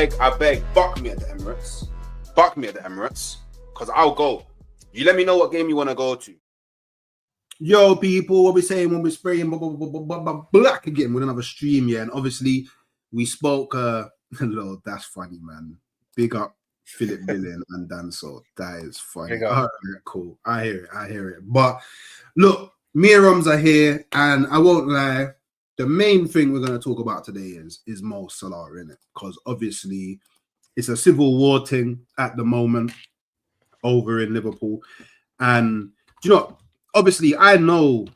beg, buck me at the Emirates. Buck me at the Emirates, because I'll go. You let me know what game you want to go to. Yo, people, what we saying when we're spraying black again with another stream, yeah? And obviously, we spoke, Lord, that's funny, man. Big up Philip Billen and Dan Salt. That is funny. All right, cool. I hear it. But look, me and Romz are here, and I won't lie, the main thing we're going to talk about today is Mo Salah, innit? Because obviously, it's a civil war thing at the moment over in Liverpool. And, you know, obviously, I know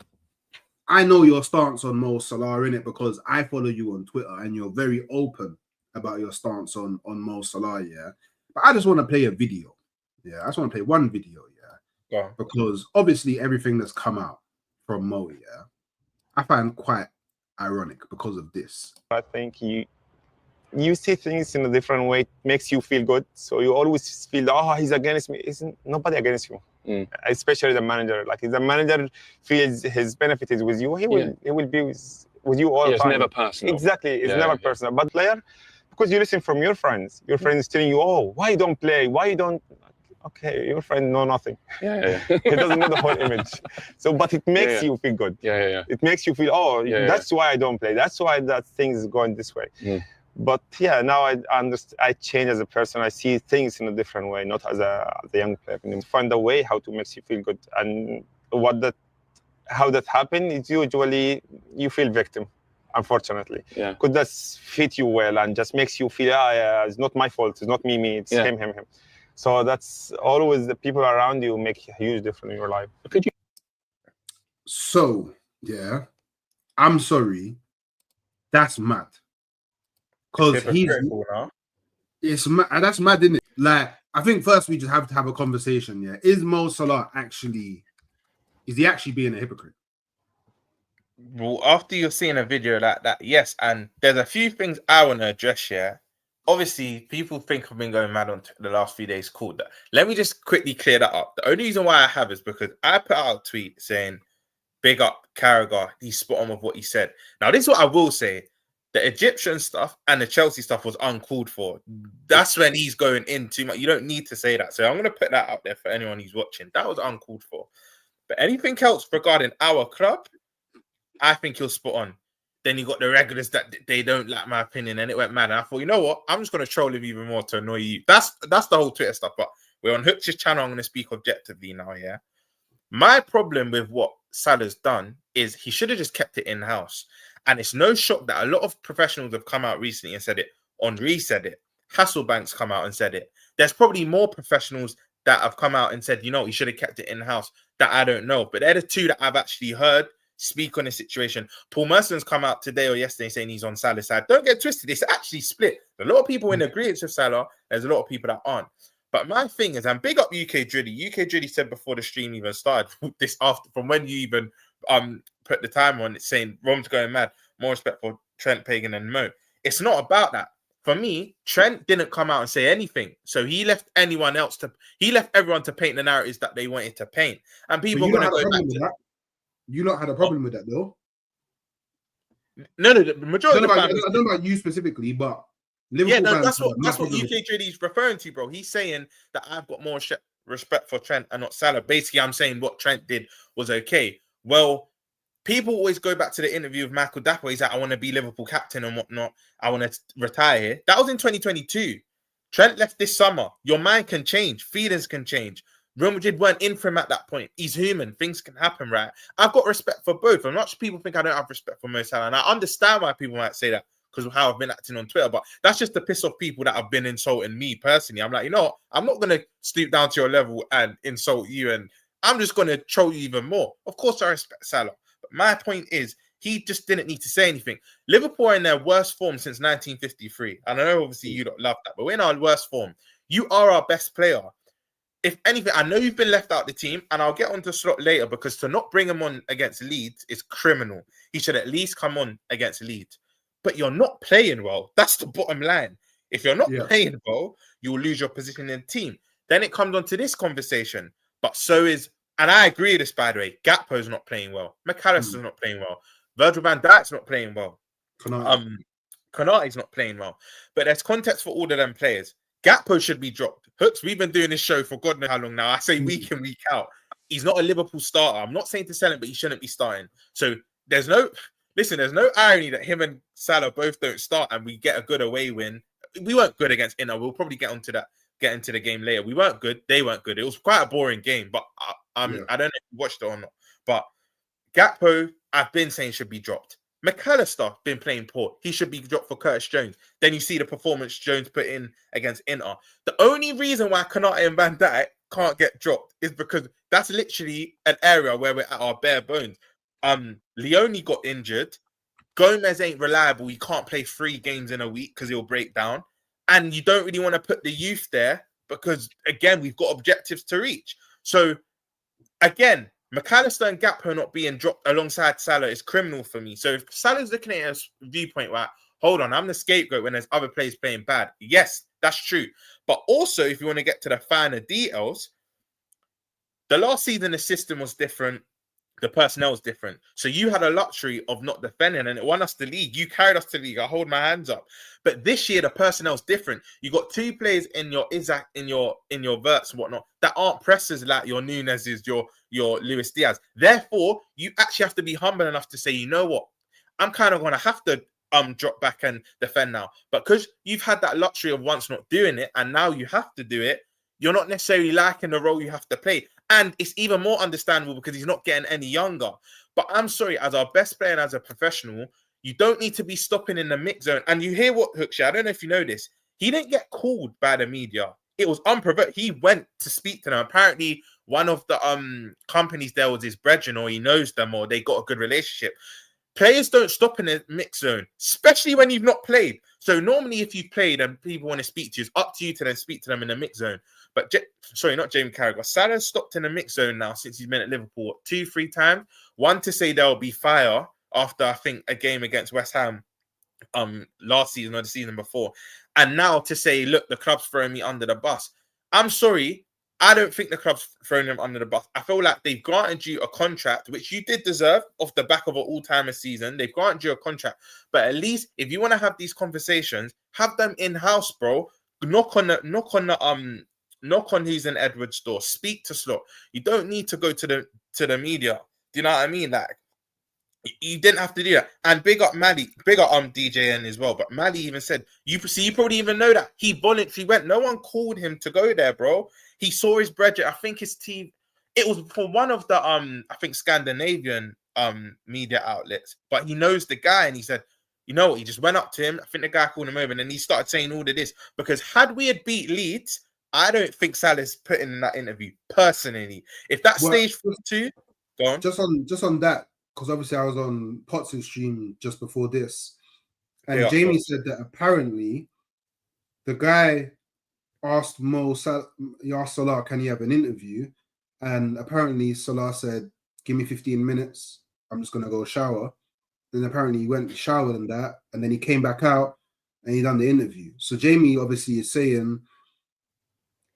your stance on Mo Salah, innit? Because I follow you on Twitter, and you're very open about your stance on Mo Salah, yeah? But I just want to play a video. Yeah, I just want to play one video, yeah? Because obviously everything that's come out from Mo, yeah, I find quite ironic because of this. I think you see things in a different way. It makes you feel good. So you always feel, oh, he's against me. Isn't nobody against you? Especially the manager. Like if the manager feels his benefit is with you, he will be with you all the time. It's never personal. Exactly, it's never personal. But player, because you listen from your friends telling you, oh, why you don't play? Why you don't? Okay, your friend know nothing. He doesn't know the whole image. So, but it makes you feel good. It makes you feel, oh, that's why I don't play. That's why that thing is going this way. But yeah, now I understand. I change as a person. I see things in a different way, not as a young player. And find a way how to make you feel good. And how that happens is usually you feel victim, unfortunately. Because that's fit you well and just makes you feel, it's not my fault. It's not me. It's him. So that's always the people around you make a huge difference in your life. So, yeah, I'm sorry. That's mad. Because it's mad. That's mad, isn't it? Like, I think first we just have to have a conversation, yeah? Is Mo Salah is he actually being a hypocrite? Well, after you're seeing a video like that, yes. And there's a few things I want to address here. Obviously, people think I've been going mad on the last few days. Cool. Let me just quickly clear that up. The only reason why I have is because I put out a tweet saying, big up Carragher, he's spot on with what he said. Now, this is what I will say. The Egyptian stuff and the Chelsea stuff was uncalled for. That's when he's going in too much. You don't need to say that. So I'm going to put that out there for anyone who's watching. That was uncalled for. But anything else regarding our club, I think you're spot on. Then you got the regulars that they don't like my opinion, and it went mad. And I thought, you know what? I'm just going to troll him even more to annoy you. That's the whole Twitter stuff. But we're on Hooks' channel. I'm going to speak objectively now, yeah? My problem with what Salah's done is he should have just kept it in-house. And it's no shock that a lot of professionals have come out recently and said it. Henry said it. Hasselbank's come out and said it. There's probably more professionals that have come out and said, you know, he should have kept it in-house that I don't know. But they're the two that I've actually heard speak on the situation. Paul Merson's come out today or yesterday saying he's on Salah's side. Don't get twisted. It's actually split. A lot of people in agreement with Salah. There's a lot of people that aren't. But my thing is, and big up UK Driddy. UK Driddy said before the stream even started, this after from when you even put the time on it, saying Rom's going mad. More respect for Trent, Pagan, and Mo. It's not about that. For me, Trent didn't come out and say anything. So he left everyone to paint the narratives that they wanted to paint. And people are going to go back to that. You lot had a problem with that, though? No, the majority of the I don't know about you specifically, but Liverpool that's what UK Driddy is referring to, bro. He's saying that I've got more respect for Trent and not Salah. Basically, I'm saying what Trent did was okay. Well, people always go back to the interview of Michael Dapper. He's like, I want to be Liverpool captain and whatnot. I want to retire here. That was in 2022. Trent left this summer. Your mind can change. Feelings can change. Real Madrid weren't in for him at that point. He's human. Things can happen, right? I've got respect for both. And much people think I don't have respect for Mo Salah. And I understand why people might say that because of how I've been acting on Twitter. But that's just to piss off people that have been insulting me personally. I'm like, you know what? I'm not going to stoop down to your level and insult you. And I'm just going to troll you even more. Of course, I respect Salah. But my point is, he just didn't need to say anything. Liverpool are in their worst form since 1953. And I know, obviously, you don't love that. But we're in our worst form. You are our best player. If anything, I know you've been left out the team, and I'll get on to Slot later because to not bring him on against Leeds is criminal. He should at least come on against Leeds. But you're not playing well. That's the bottom line. If you're not playing well, you will lose your position in the team. Then it comes on to this conversation. But so is, and I agree with this, by the way, Gakpo's not playing well. McAllister's not playing well. Virgil van Dijk's not playing well. Konate's not playing well. But there's context for all of them players. Gakpo should be dropped. Hooks, we've been doing this show for God knows how long now. I say week in, week out. He's not a Liverpool starter. I'm not saying to sell him, but he shouldn't be starting. So there's no irony that him and Salah both don't start and we get a good away win. We weren't good against Inter. We'll probably get into the game later. We weren't good. They weren't good. It was quite a boring game, but I don't know if you watched it or not. But Gakpo, I've been saying should be dropped. McAllister been playing poor. He should be dropped for Curtis Jones. Then you see the performance Jones put in against Inter. The only reason why Konate and Van Dijk can't get dropped is because that's literally an area where we're at our bare bones. Leone got injured. Gomez ain't reliable. He can't play 3 games in a week because he'll break down. And you don't really want to put the youth there because, again, we've got objectives to reach. So, again, McAllister and Gakpo not being dropped alongside Salah is criminal for me. So if Salah's looking at a viewpoint where, hold on, I'm the scapegoat when there's other players playing bad. Yes, that's true. But also, if you want to get to the finer details, the last season the system was different. The personnel was different. So you had a luxury of not defending and it won us the league. You carried us to the league. I hold my hands up. But this year, the personnel's different. You got 2 players in your Isaac, in your Wirtz and whatnot, that aren't pressers like your Nunez's, your Luis Diaz. Therefore, you actually have to be humble enough to say, you know what? I'm kind of going to have to drop back and defend now. But because you've had that luxury of once not doing it and now you have to do it, you're not necessarily liking the role you have to play. And it's even more understandable because he's not getting any younger. But I'm sorry, as our best player and as a professional, you don't need to be stopping in the mix zone. And you hear what Hooksha, I don't know if you know this, he didn't get called by the media. It was unprovoked. He went to speak to them. Apparently, one of the companies there was his brethren, or he knows them, or they got a good relationship. Players don't stop in the mix zone, especially when you've not played. So normally if you've played and people want to speak to you, it's up to you to then speak to them in the mix zone. But, not Jamie Carragher. Salah's stopped in the mix zone now since he's been at Liverpool 2-3 times. One to say there'll be fire after, I think, a game against West Ham last season or the season before. And now to say, look, the club's throwing me under the bus. I'm sorry. I don't think the club's throwing them under the bus. I feel like they've granted you a contract, which you did deserve off the back of an all-timer season. They've granted you a contract. But at least if you want to have these conversations, have them in-house, bro. Knock on who's in Edward's door. Speak to Slot. You don't need to go to the media. Do you know what I mean? Like, you didn't have to do that. And big up Mali, big up DJN as well. But Mali even said, you probably even know that he voluntarily went. No one called him to go there, bro. He saw his brethren. I think his team. It was for one of the I think Scandinavian media outlets. But he knows the guy, and he said, you know what? He just went up to him. I think the guy called him over, and then he started saying all of this because had we had beat Leeds, I don't think Salah's put in that interview personally. If that stage was 2, go on. Just on that, because obviously I was on Potts' stream just before this, and Jamie said that apparently the guy asked Salah, can he have an interview? And apparently Salah said, give me 15 minutes. I'm just going to go shower. Then apparently he went and showered and that, and then he came back out and he done the interview. So Jamie obviously is saying,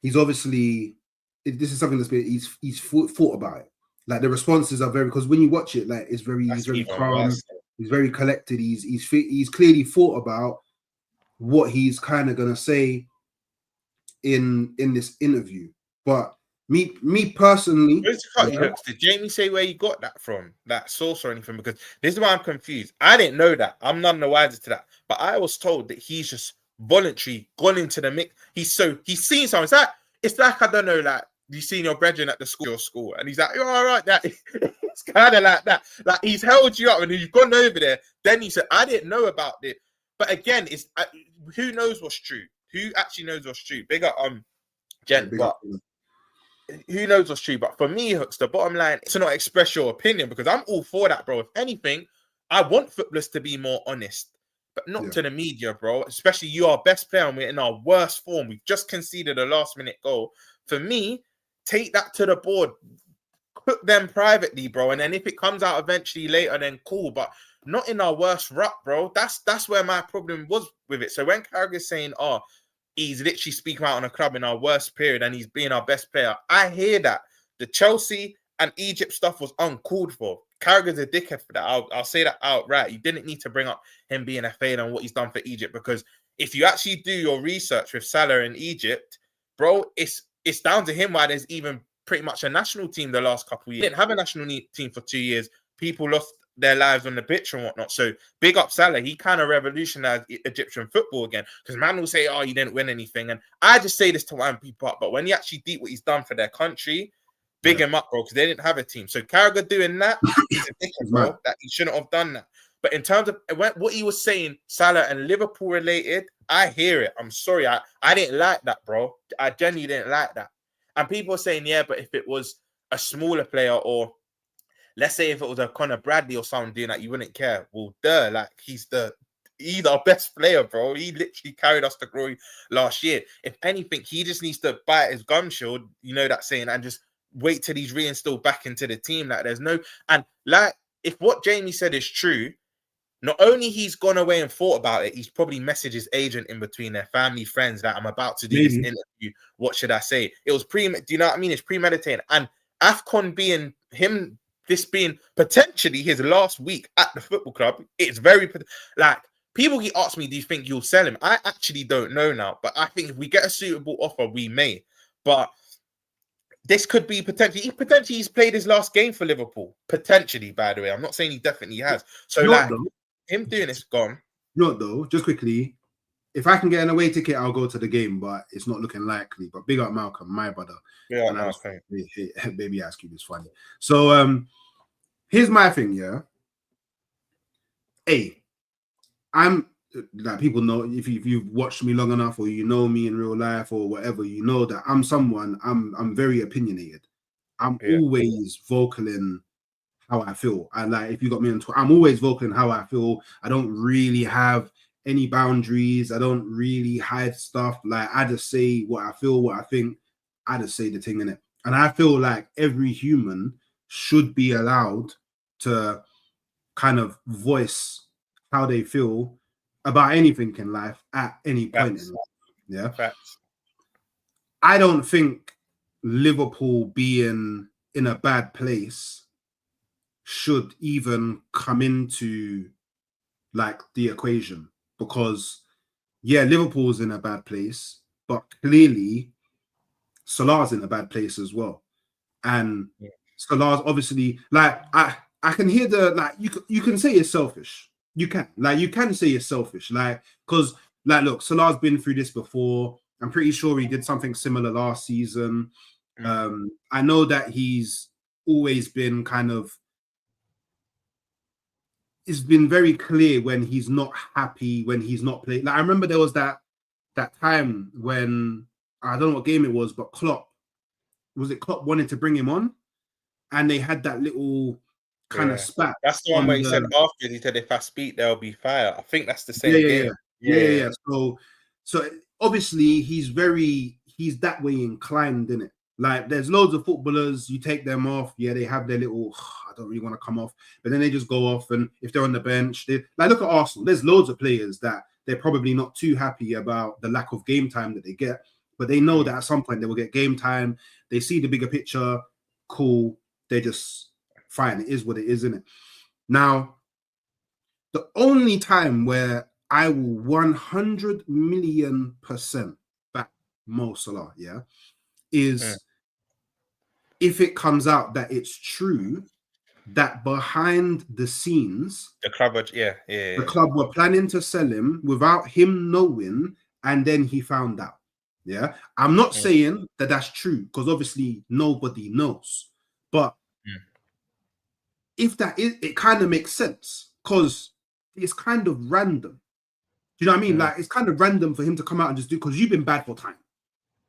he's obviously, this is something that's been, he's thought about it. Like the responses are very, because when you watch it, like he's very calm, he's very collected. He's clearly thought about what he's kind of gonna say in this interview. But me personally, did Jamie say where you got that from, that source or anything? Because this is why I'm confused. I didn't know that. I'm none the wiser to that. But I was told that he's just voluntarily gone into the mix. He's seen something. It's like I don't know, like you've seen your brethren at the school, and he's like, you're all right. That it's kind of like that. Like he's held you up, and you've gone over there. Then he said, I didn't know about it. But again, it's who knows what's true? Who actually knows what's true? Big up, Jen. But who knows what's true? But for me, Hooks, the bottom line is to not express your opinion because I'm all for that, bro. If anything, I want footballers to be more honest. But not to the media, bro. Especially you are best player and we're in our worst form. We've just conceded a last-minute goal. For me, take that to the board. Cook them privately, bro. And then if it comes out eventually later, then cool. But not in our worst rut, bro. That's where my problem was with it. So when Carragher's saying, he's literally speaking out on a club in our worst period and he's being our best player, I hear that. The Chelsea and Egypt stuff was uncalled for. Carragher's a dickhead for that. I'll say that outright. You didn't need to bring up him being a failure and what he's done for Egypt, because if you actually do your research with Salah in Egypt, bro, it's down to him why there's even pretty much a national team the last couple of years. He didn't have a national team for 2 years. People lost their lives on the pitch and whatnot. So big up Salah. He kind of revolutionized Egyptian football again. Because man will say, oh, you didn't win anything. And I just say this to wind people up. But when you actually deep what he's done for their country, big him up, bro, because they didn't have a team. So Carragher doing that, he's a dickhead, bro. That he shouldn't have done that. But in terms of what he was saying, Salah and Liverpool related, I hear it. I'm sorry. I didn't like that, bro. I genuinely didn't like that. And people are saying, yeah, but if it was a smaller player, or let's say if it was a Conor Bradley or someone doing that, you wouldn't care. Well, like he's our best player, bro. He literally carried us to glory last year. If anything, he just needs to bite his gum shield, you know that saying, and just wait till he's reinstalled back into the team. Like there's no, and like if what Jamie said is true, not only he's gone away and thought about it, he's probably messaged his agent in between, their family, friends, that I'm about to do this interview. What should I say? It was do you know what I mean? It's premeditated. And AFCON being him, this being potentially his last week at the football club, it's very, like, people keep asking me, do you think you'll sell him? I actually don't know now, but I think if we get a suitable offer, we may. But this could be potentially he's played his last game for Liverpool. Potentially, by the way. I'm not saying he definitely has. So, like, him doing this, gone. Not though, just quickly, if I can get an away ticket, I'll go to the game, but it's not looking likely. But big up Malcolm, my brother. Yeah, no, baby ask you this funny. So here's my thing, yeah. I'm like, people know, if you've watched me long enough, or you know me in real life or whatever, you know that I'm someone, I'm very opinionated. I'm always vocal in how I feel. And like, if you got me on Twitter, I'm always vocal in how I feel. I don't really have any boundaries. I don't really hide stuff. Like, I just say what I feel, what I think. I just say the thing in it. And I feel like every human should be allowed to kind of voice how they feel about anything in life at any point in life. Yeah. Facts. I don't think Liverpool being in a bad place should even come into like the equation, because Liverpool's in a bad place, but clearly Salah's in a bad place as well. And Salah's obviously, like, I can hear the, like, you can say it's selfish. You can say it's selfish, like, because, like, look, Salah's been through this before. I'm pretty sure he did something similar last season. I know that he's always been kind of, it's been very clear when he's not happy, when he's not playing. Like, I remember there was that time when, I don't know what game it was, but Klopp wanted to bring him on, and they had that little kind of spat. That's the one where he said after, he said, if I speak, there'll be fire. I think that's the same game. Yeah. So obviously he's that way inclined, innit? Like, there's loads of footballers, you take them off, they have their little, I don't really want to come off, but then they just go off, and if they're on the bench, like, look at Arsenal. There's loads of players that they're probably not too happy about the lack of game time that they get, but they know that at some point they will get game time. They see the bigger picture, cool. They just, fine, it is what it is, isn't it? Now, the only time where I will 100 million% back Mo Salah, is if it comes out that it's true that behind the scenes, the club, the club were planning to sell him without him knowing, and then he found out. Yeah, I'm not saying that that's true, because obviously nobody knows, but if that is, it kind of makes sense, because it's kind of random. Do you know what I mean? Like, it's kind of random for him to come out and just do, because you've been bad for time.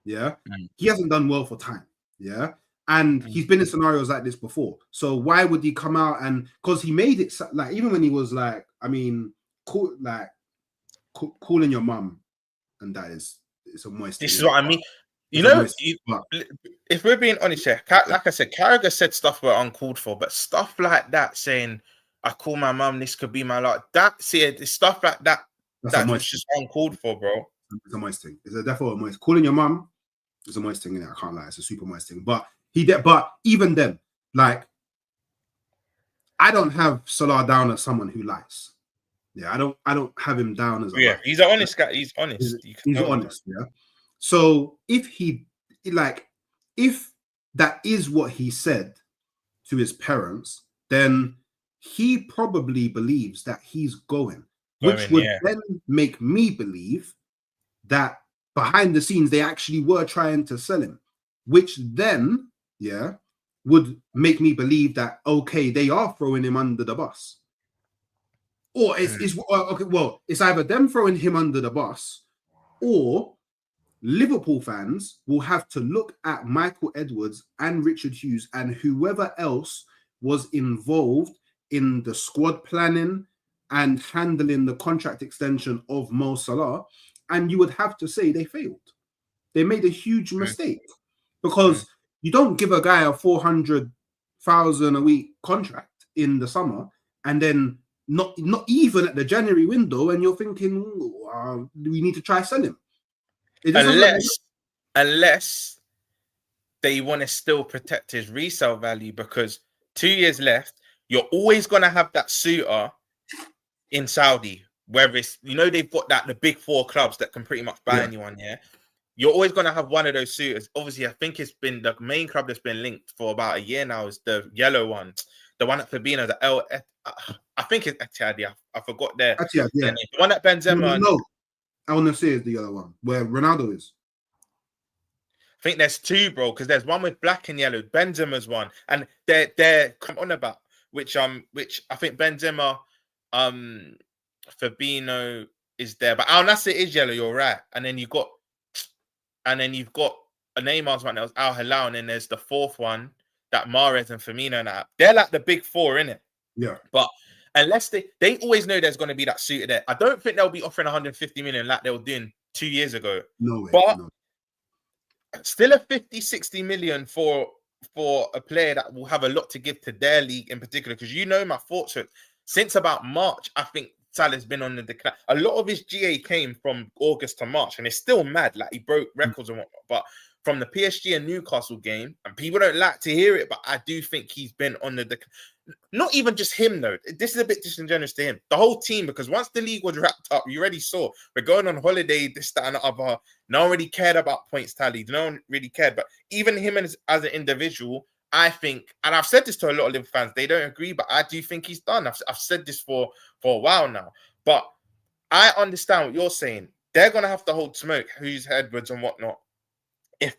Yeah, he hasn't done well for time. Yeah, and he's been in scenarios like this before. So why would he come out? And because he made it, like, even when he was like, I mean, calling your mum, and that is, it's a moist. This is what I mean. You know, if we're being honest here, like I said, Carragher said stuff were uncalled for, but stuff like that, saying, I call my mum, this could be my life, it's stuff like that, that's just uncalled for, bro. It's a moist thing. It's a definitely a moist. Calling your mum is a moist thing, innit? I can't lie. It's a super moist thing. But even then, like, I don't have Salah down as someone who lies. Yeah, I don't have him down as a Yeah, liar. he's an honest guy. He's honest. You can He's tell honest, yeah. So if that is what he said to his parents, then he probably believes that he's going, which would then make me believe that behind the scenes they actually were trying to sell him, which then, yeah, would make me believe that okay, they are throwing him under the bus. Or it's either them throwing him under the bus, or Liverpool fans will have to look at Michael Edwards and Richard Hughes and whoever else was involved in the squad planning and handling the contract extension of Mo Salah, and you would have to say they failed. They made a huge mistake because you don't give a guy a 400,000 a week contract in the summer and then not even at the January window, and you're thinking, we need to try sell him. Unless they want to still protect his resale value, because 2 years left, you're always going to have that suitor in Saudi, whether it's, they've got the big four clubs that can pretty much buy anyone, You're always going to have one of those suitors. Obviously, I think it's been the main club that's been linked for about a year now is the yellow one, the one at Fabinho, I think it's Etihad. I forgot their Etihad, yeah. name. The one at Benzema. No, I want to say is the other one where Ronaldo is. I think there's two, bro, because there's one with black and yellow. Benzema's one, and they're come on about which I think Benzema, Fabinho is there, but Al Nassr is yellow. You're right, and then you've got a Neymar's one that was Al Hilal, and then there's the fourth one that Mahrez and Firmino and that. They're like the big four, innit? Yeah. But unless they always know there's going to be that suitor there. I don't think they'll be offering 150 million like they were doing 2 years ago. No way. But still a 50-60 million for a player that will have a lot to give to their league in particular. Because my thoughts are, since about March, I think Salah's been on the decline. A lot of his GA came from August to March, and it's still mad. Like, he broke records and whatnot. But from the PSG and Newcastle game, and people don't like to hear it, but I do think he's been on the decline. Not even just him, though. This is a bit disingenuous to him. The whole team, because once the league was wrapped up, you already saw we're going on holiday, this, that, and the other. No one really cared about points tally. No one really cared. But even him as an individual, I think, and I've said this to a lot of Liverpool fans, they don't agree, but I do think he's done. I've said this for a while now. But I understand what you're saying. They're going to have to hold smoke, who's Edwards and whatnot, if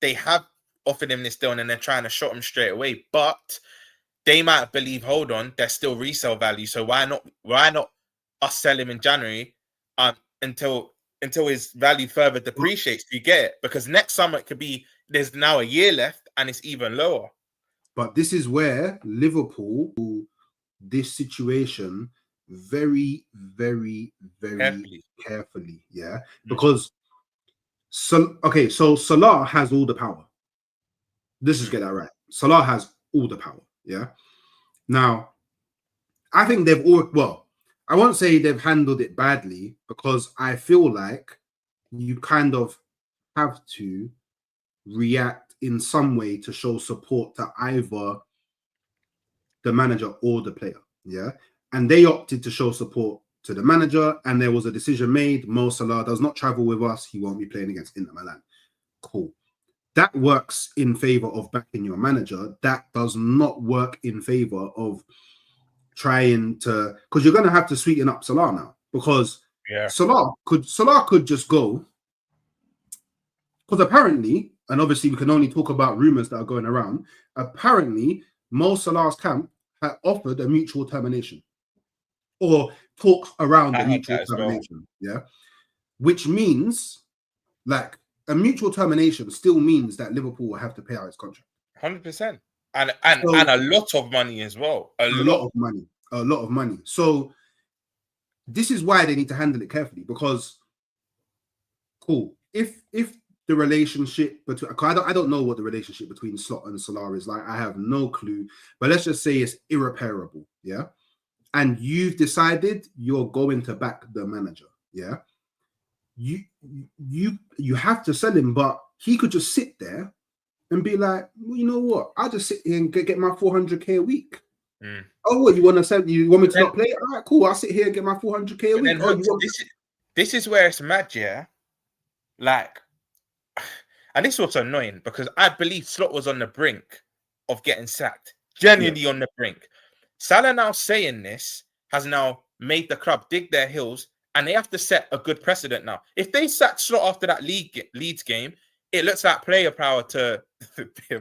they have offered him this deal and then they're trying to shot him straight away. But they might believe, hold on, there's still resale value. So why not us sell him in January until his value further depreciates? You get it? Because next summer it could be there's now a year left and it's even lower. But this is where Liverpool, this situation, very, very, very carefully, yeah. Because so Salah has all the power. Let's just get that right. Salah has all the power. Yeah. Now, I think I won't say they've handled it badly, because I feel like you kind of have to react in some way to show support to either the manager or the player. Yeah. And they opted to show support to the manager, and there was a decision made. Mo Salah does not travel with us. He won't be playing against Inter Milan. Cool. That works in favor of backing your manager. That does not work in favor of trying to, because you're going to have to sweeten up Salah now, because Salah could just go, because apparently, and obviously we can only talk about rumors that are going around, apparently Mo Salah's camp had offered a mutual termination, or talks around a mutual termination, which means, like, a mutual termination still means that Liverpool will have to pay out his contract. 100%. And a lot of money as well. A lot of money. So this is why they need to handle it carefully, because if the relationship between, I don't know what the relationship between Slot and Salah is like. I have no clue. But let's just say it's irreparable, yeah? And you've decided you're going to back the manager, yeah? You have to sell him, but he could just sit there and be like, well, you know what? I'll just sit here and get my 400k a week. Oh, what you want to send? You want me to Then- not play? All right, cool. I'll sit here and get my 400k a But week. then Oh, you Holmes, want... this is where it's mad, yeah. Like, and this was annoying because I believe Slot was on the brink of getting sacked. Genuinely on the brink. Salah now saying this has now made the club dig their heels, and they have to set a good precedent now. If they sack Slot after that Leeds game, it looks like player power to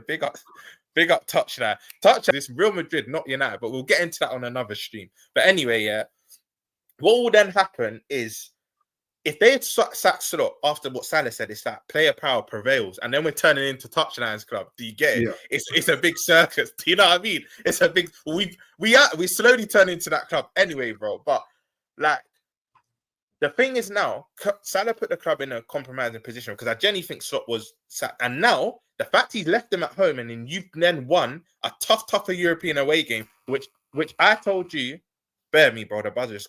big up Touchdown. Touchdown, this Real Madrid, not United, but we'll get into that on another stream. But anyway, yeah, what will then happen is if they had sacked Slot after what Salah said, it's that player power prevails, and then we're turning into Touchdown's club. Do you get it? Yeah. It's a big circus. Do you know what I mean? It's a big. We slowly turn into that club anyway, bro. But like the thing is now, Salah put the club in a compromising position because I genuinely think Slot was sacked, and now the fact he's left them at home, and then you've then won a tougher European away game, which I told you, bear me, bro. The buzzers.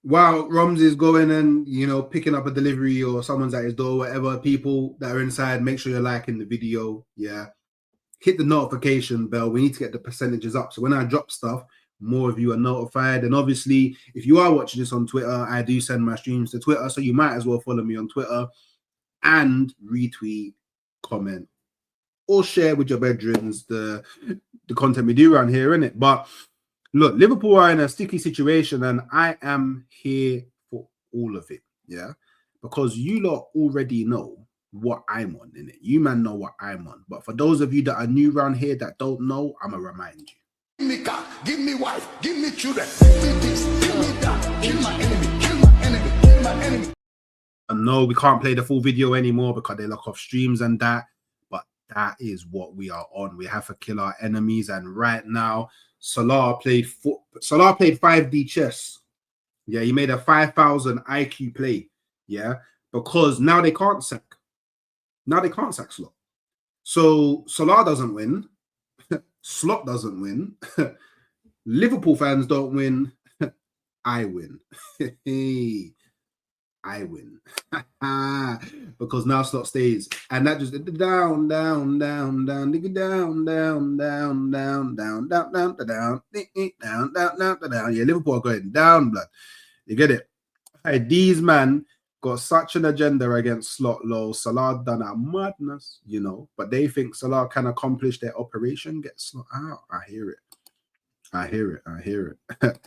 While Romz is going and, you know, picking up a delivery or someone's at his door, whatever, people that are inside, make sure you're liking the video. Yeah. Hit the notification bell. We need to get the percentages up. So when I drop stuff, more of you are notified. And obviously, if you are watching this on Twitter, I do send my streams to Twitter. So you might as well follow me on Twitter and retweet, comment, or share with your bedrooms the content we do around here, innit? But look, Liverpool are in a sticky situation, and I am here for all of it, yeah? Because you lot already know what I'm on, innit? You man know what I'm on. But for those of you that are new around here that don't know, I'm going to remind you. Give me car, give me wife, give me children, give me this, give me that, kill my enemy, kill my enemy, kill my enemy. And no, we can't play the full video anymore because they lock off streams and that. But that is what we are on. We have to kill our enemies. And right now, Salah played 5D chess. Yeah, he made a 5,000 IQ play. Yeah, because now they can't sack. Now they can't sack Slot. So Salah doesn't win. Slot doesn't win. Liverpool fans don't win. I win. Hey, I win. Because now Slot stays. And that just down, down, down, down, down, down, down, down, down, down, down, down, down, down, down, down. Yeah, Liverpool are going down, blood. You get it? Hey, these man got such an agenda against Slot low. Salah done a madness, you know, but they think Salah can accomplish their operation, get Slot out. I hear it. I hear it. I hear it.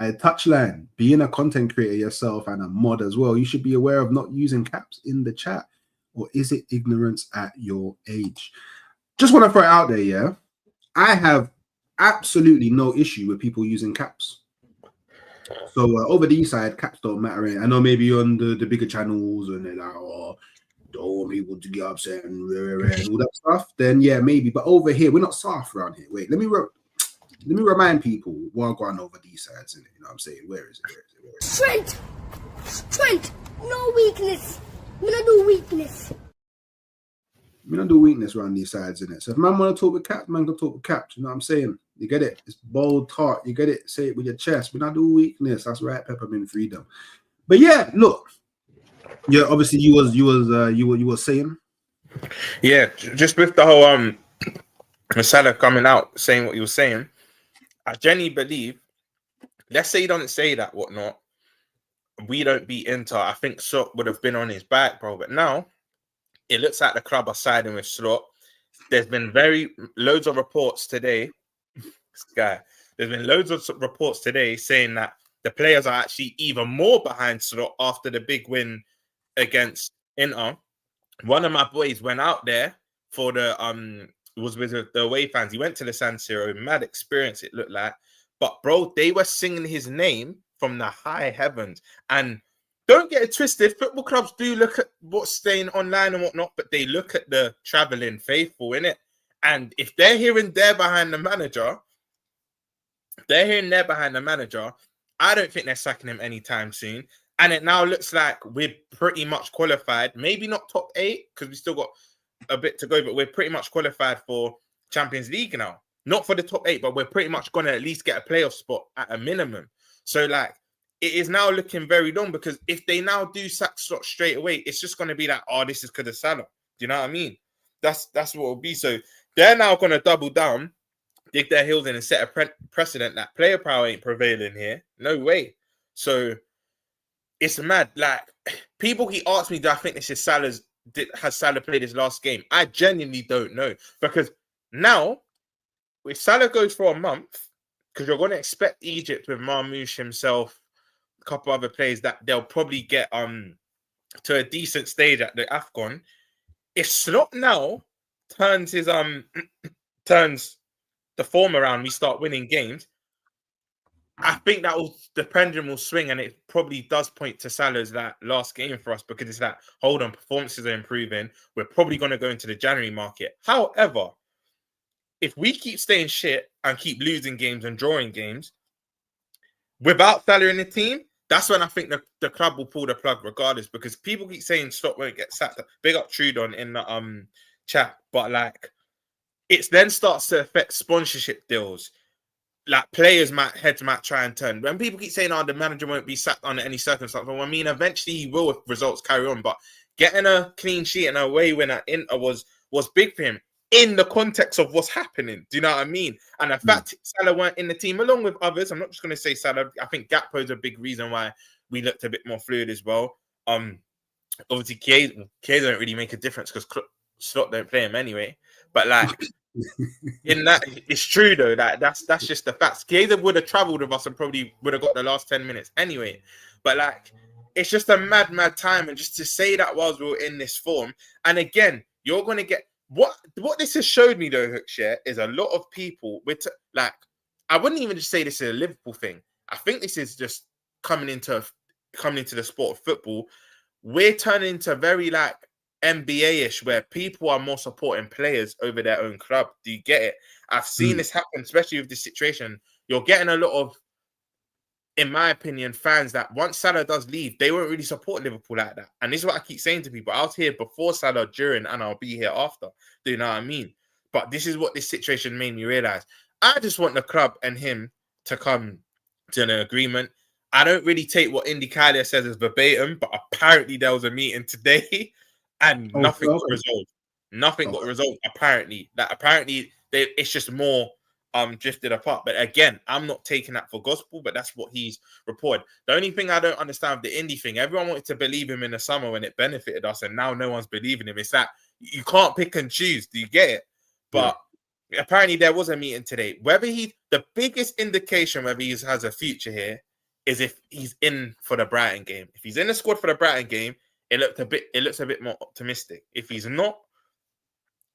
A touchline, being a content creator yourself and a mod as well, you should be aware of not using caps in the chat. Or is it ignorance at your age? Just want to throw it out there, yeah? I have absolutely no issue with people using caps. So over the side, caps don't matter. I know maybe on the bigger channels and they're like, oh, don't want people to get upset and all that stuff. Then yeah, maybe. But over here, we're not soft around here. Wait, let me remind people what going over these sides. You know what I'm saying? Where is it? Strength, strength, no weakness. We don't do weakness. We don't do weakness around these sides, innit? So if man want to talk with caps, man can talk with caps. You know what I'm saying? You get it? It's bold talk. You get it? Say it with your chest. We don't do weakness. That's right, Peppermint Freedom. But yeah, look. Yeah, obviously you was saying. Yeah, just with the whole Salah coming out saying what he was saying, I genuinely believe. Let's say he doesn't say that, whatnot. We don't beat Inter. I think Slot would have been on his back, bro. But now it looks like the club are siding with Slot. There's been loads of reports today. There's been loads of reports today saying that the players are actually even more behind Slot after the big win against Inter. One of my boys went out there for the was with the away fans. He went to the San Siro, mad experience it looked like. But bro, they were singing his name from the high heavens. And don't get it twisted, football clubs do look at what's staying online and whatnot, but they look at the traveling faithful, innit? And if they're hearing they're behind the manager, I don't think they're sacking him anytime soon. And it now looks like we're pretty much qualified. Maybe not top 8, because we still got a bit to go, but we're pretty much qualified for Champions League now. Not for the top 8, but we're pretty much going to at least get a playoff spot at a minimum. So, like, it is now looking very long, because if they now do sack Slot straight away, it's just going to be like, oh, this is because of Salah. Do you know what I mean? That's what it'll be. So they're now going to double down, dig their heels in, and set a precedent that player power ain't prevailing here. No way. So it's mad. Like, people keep asking me, do I think this is has Salah played his last game? I genuinely don't know, because now if Salah goes for a month, because you're going to expect Egypt with Marmoush himself, a couple other players, that they'll probably get to a decent stage at the AFCON. If Slot now turns his turns the form around, we start winning games, I think the pendulum will swing, and it probably does point to Salah's last game for us, because it's that, hold on, performances are improving. We're probably going to go into the January market. However, if we keep staying shit and keep losing games and drawing games without Salah in the team, that's when I think the club will pull the plug regardless, because people keep saying Slot won't get sacked. Big up Trudon in the chat, but like, it then starts to affect sponsorship deals. Like, heads might try and turn. When people keep saying, oh, the manager won't be sacked under any circumstance, well, I mean, eventually he will if results carry on. But getting a clean sheet and a away winner at Inter was big for him in the context of what's happening. Do you know what I mean? And the fact Salah weren't in the team, along with others, I'm not just going to say Salah. I think Gakpo's a big reason why we looked a bit more fluid as well. Obviously, Chiesa don't really make a difference because Slot don't play him anyway. But like, in that, it's true though. That's just the facts. Chiesa would have travelled with us and probably would have got the last 10 minutes anyway. But like, it's just a mad time. And just to say that whilst we were in this form, and again, you're going to get what this has showed me though, Hookshare, is a lot of people with like, I wouldn't even just say this is a Liverpool thing. I think this is just coming into the sport of football. We're turning into very like NBA-ish, where people are more supporting players over their own club. Do you get it? I've seen this happen, especially with this situation. You're getting a lot of, in my opinion, fans that once Salah does leave, they won't really support Liverpool like that. And this is what I keep saying to people. I was here before Salah, during, and I'll be here after. Do you know what I mean? But this is what this situation made me realize. I just want the club and him to come to an agreement. I don't really take what Indy Kalia says as verbatim, but apparently there was a meeting today and nothing got resolved. Nothing got resolved, apparently. It's just more drifted apart. But again, I'm not taking that for gospel, but that's what he's reported. The only thing I don't understand with the Indy thing, everyone wanted to believe him in the summer when it benefited us, and now no one's believing him. It's that you can't pick and choose. Do you get it? But apparently there was a meeting today. The biggest indication whether he has a future here is if he's in for the Brighton game. If he's in the squad for the Brighton game, it looks a bit more optimistic. If he's not,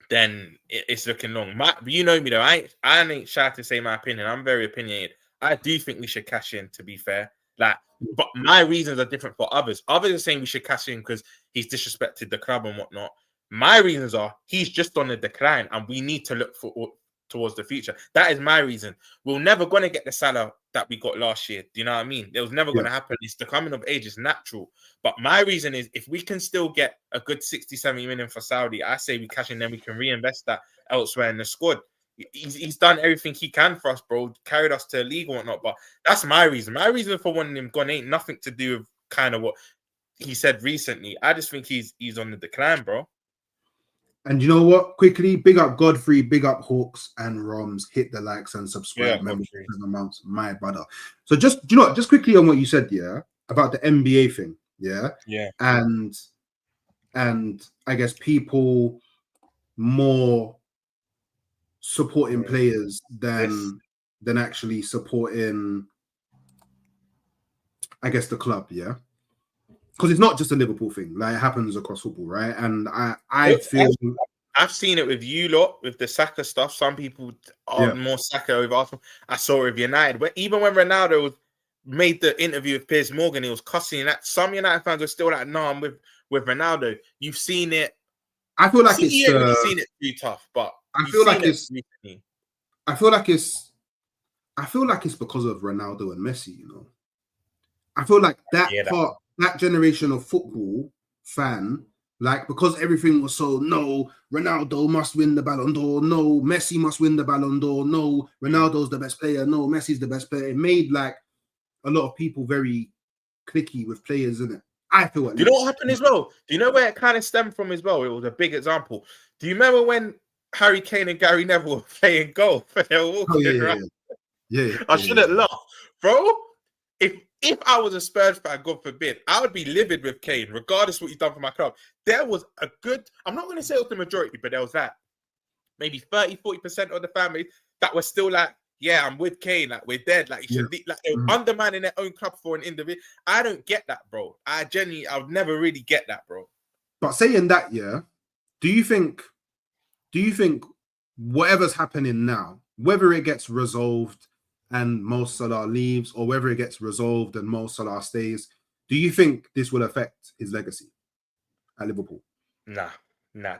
then it's looking long. You know me though, I ain't shy to say my opinion. I'm very opinionated. I do think we should cash in, to be fair. But my reasons are different for others. Others are saying we should cash in because he's disrespected the club and whatnot. My reasons are he's just on the decline and we need to look towards the future. That is my reason. We're never going to get the Salah that we got last year. Do you know what I mean? It was never going to happen. It's the coming of age is natural. But my reason is if we can still get a good 60, 70 million for Saudi, I say we cash in, then we can reinvest that elsewhere in the squad. He's done everything he can for us, bro. Carried us to a league and whatnot. But that's my reason. My reason for wanting him gone ain't nothing to do with kind of what he said recently. I just think he's on the decline, bro. And you know what? Quickly, big up Godfrey, big up Hawks and Romz. Hit the likes and subscribe. Amounts, my brother. So just quickly on what you said, about the NBA thing, and I guess people more supporting players than actually supporting, I guess, the club, because it's not just a Liverpool thing. Like, it happens across football, right? And I feel I've seen it with you lot with the Saka stuff. Some people are more Saka over Arsenal. I saw it with United. Even when Ronaldo made the interview with Piers Morgan, he was cussing that. Some United fans were still like, "No, I'm with Ronaldo." You've seen it. I feel like you've seen it too tough, but I feel like it's because of Ronaldo and Messi. You know, I feel like that generation of football fan, like, because everything was so, no, Ronaldo must win the Ballon d'Or, no, Messi must win the Ballon d'Or, no, Ronaldo's the best player, no, Messi's the best player. It made like a lot of people very cliquey with players, isn't it? I feel. You know what happened as well? Do you know where it kind of stemmed from as well? It was a big example. Do you remember when Harry Kane and Gary Neville were playing golf and they were walking around. I shouldn't laugh, bro. If I was a Spurs fan, God forbid, I would be livid with Kane, regardless of what he's done for my club. There was a good, I'm not going to say it was the majority, but there was that maybe 30-40% of the family that were still like, yeah, I'm with Kane, like we're dead, like you should be, like they're undermining their own club for an individual. I don't get that, bro. I would never really get that, bro. But saying that, yeah, do you think whatever's happening now, whether it gets resolved and Mo Salah leaves, or whether it gets resolved and Mo Salah stays, do you think this will affect his legacy at Liverpool? Nah.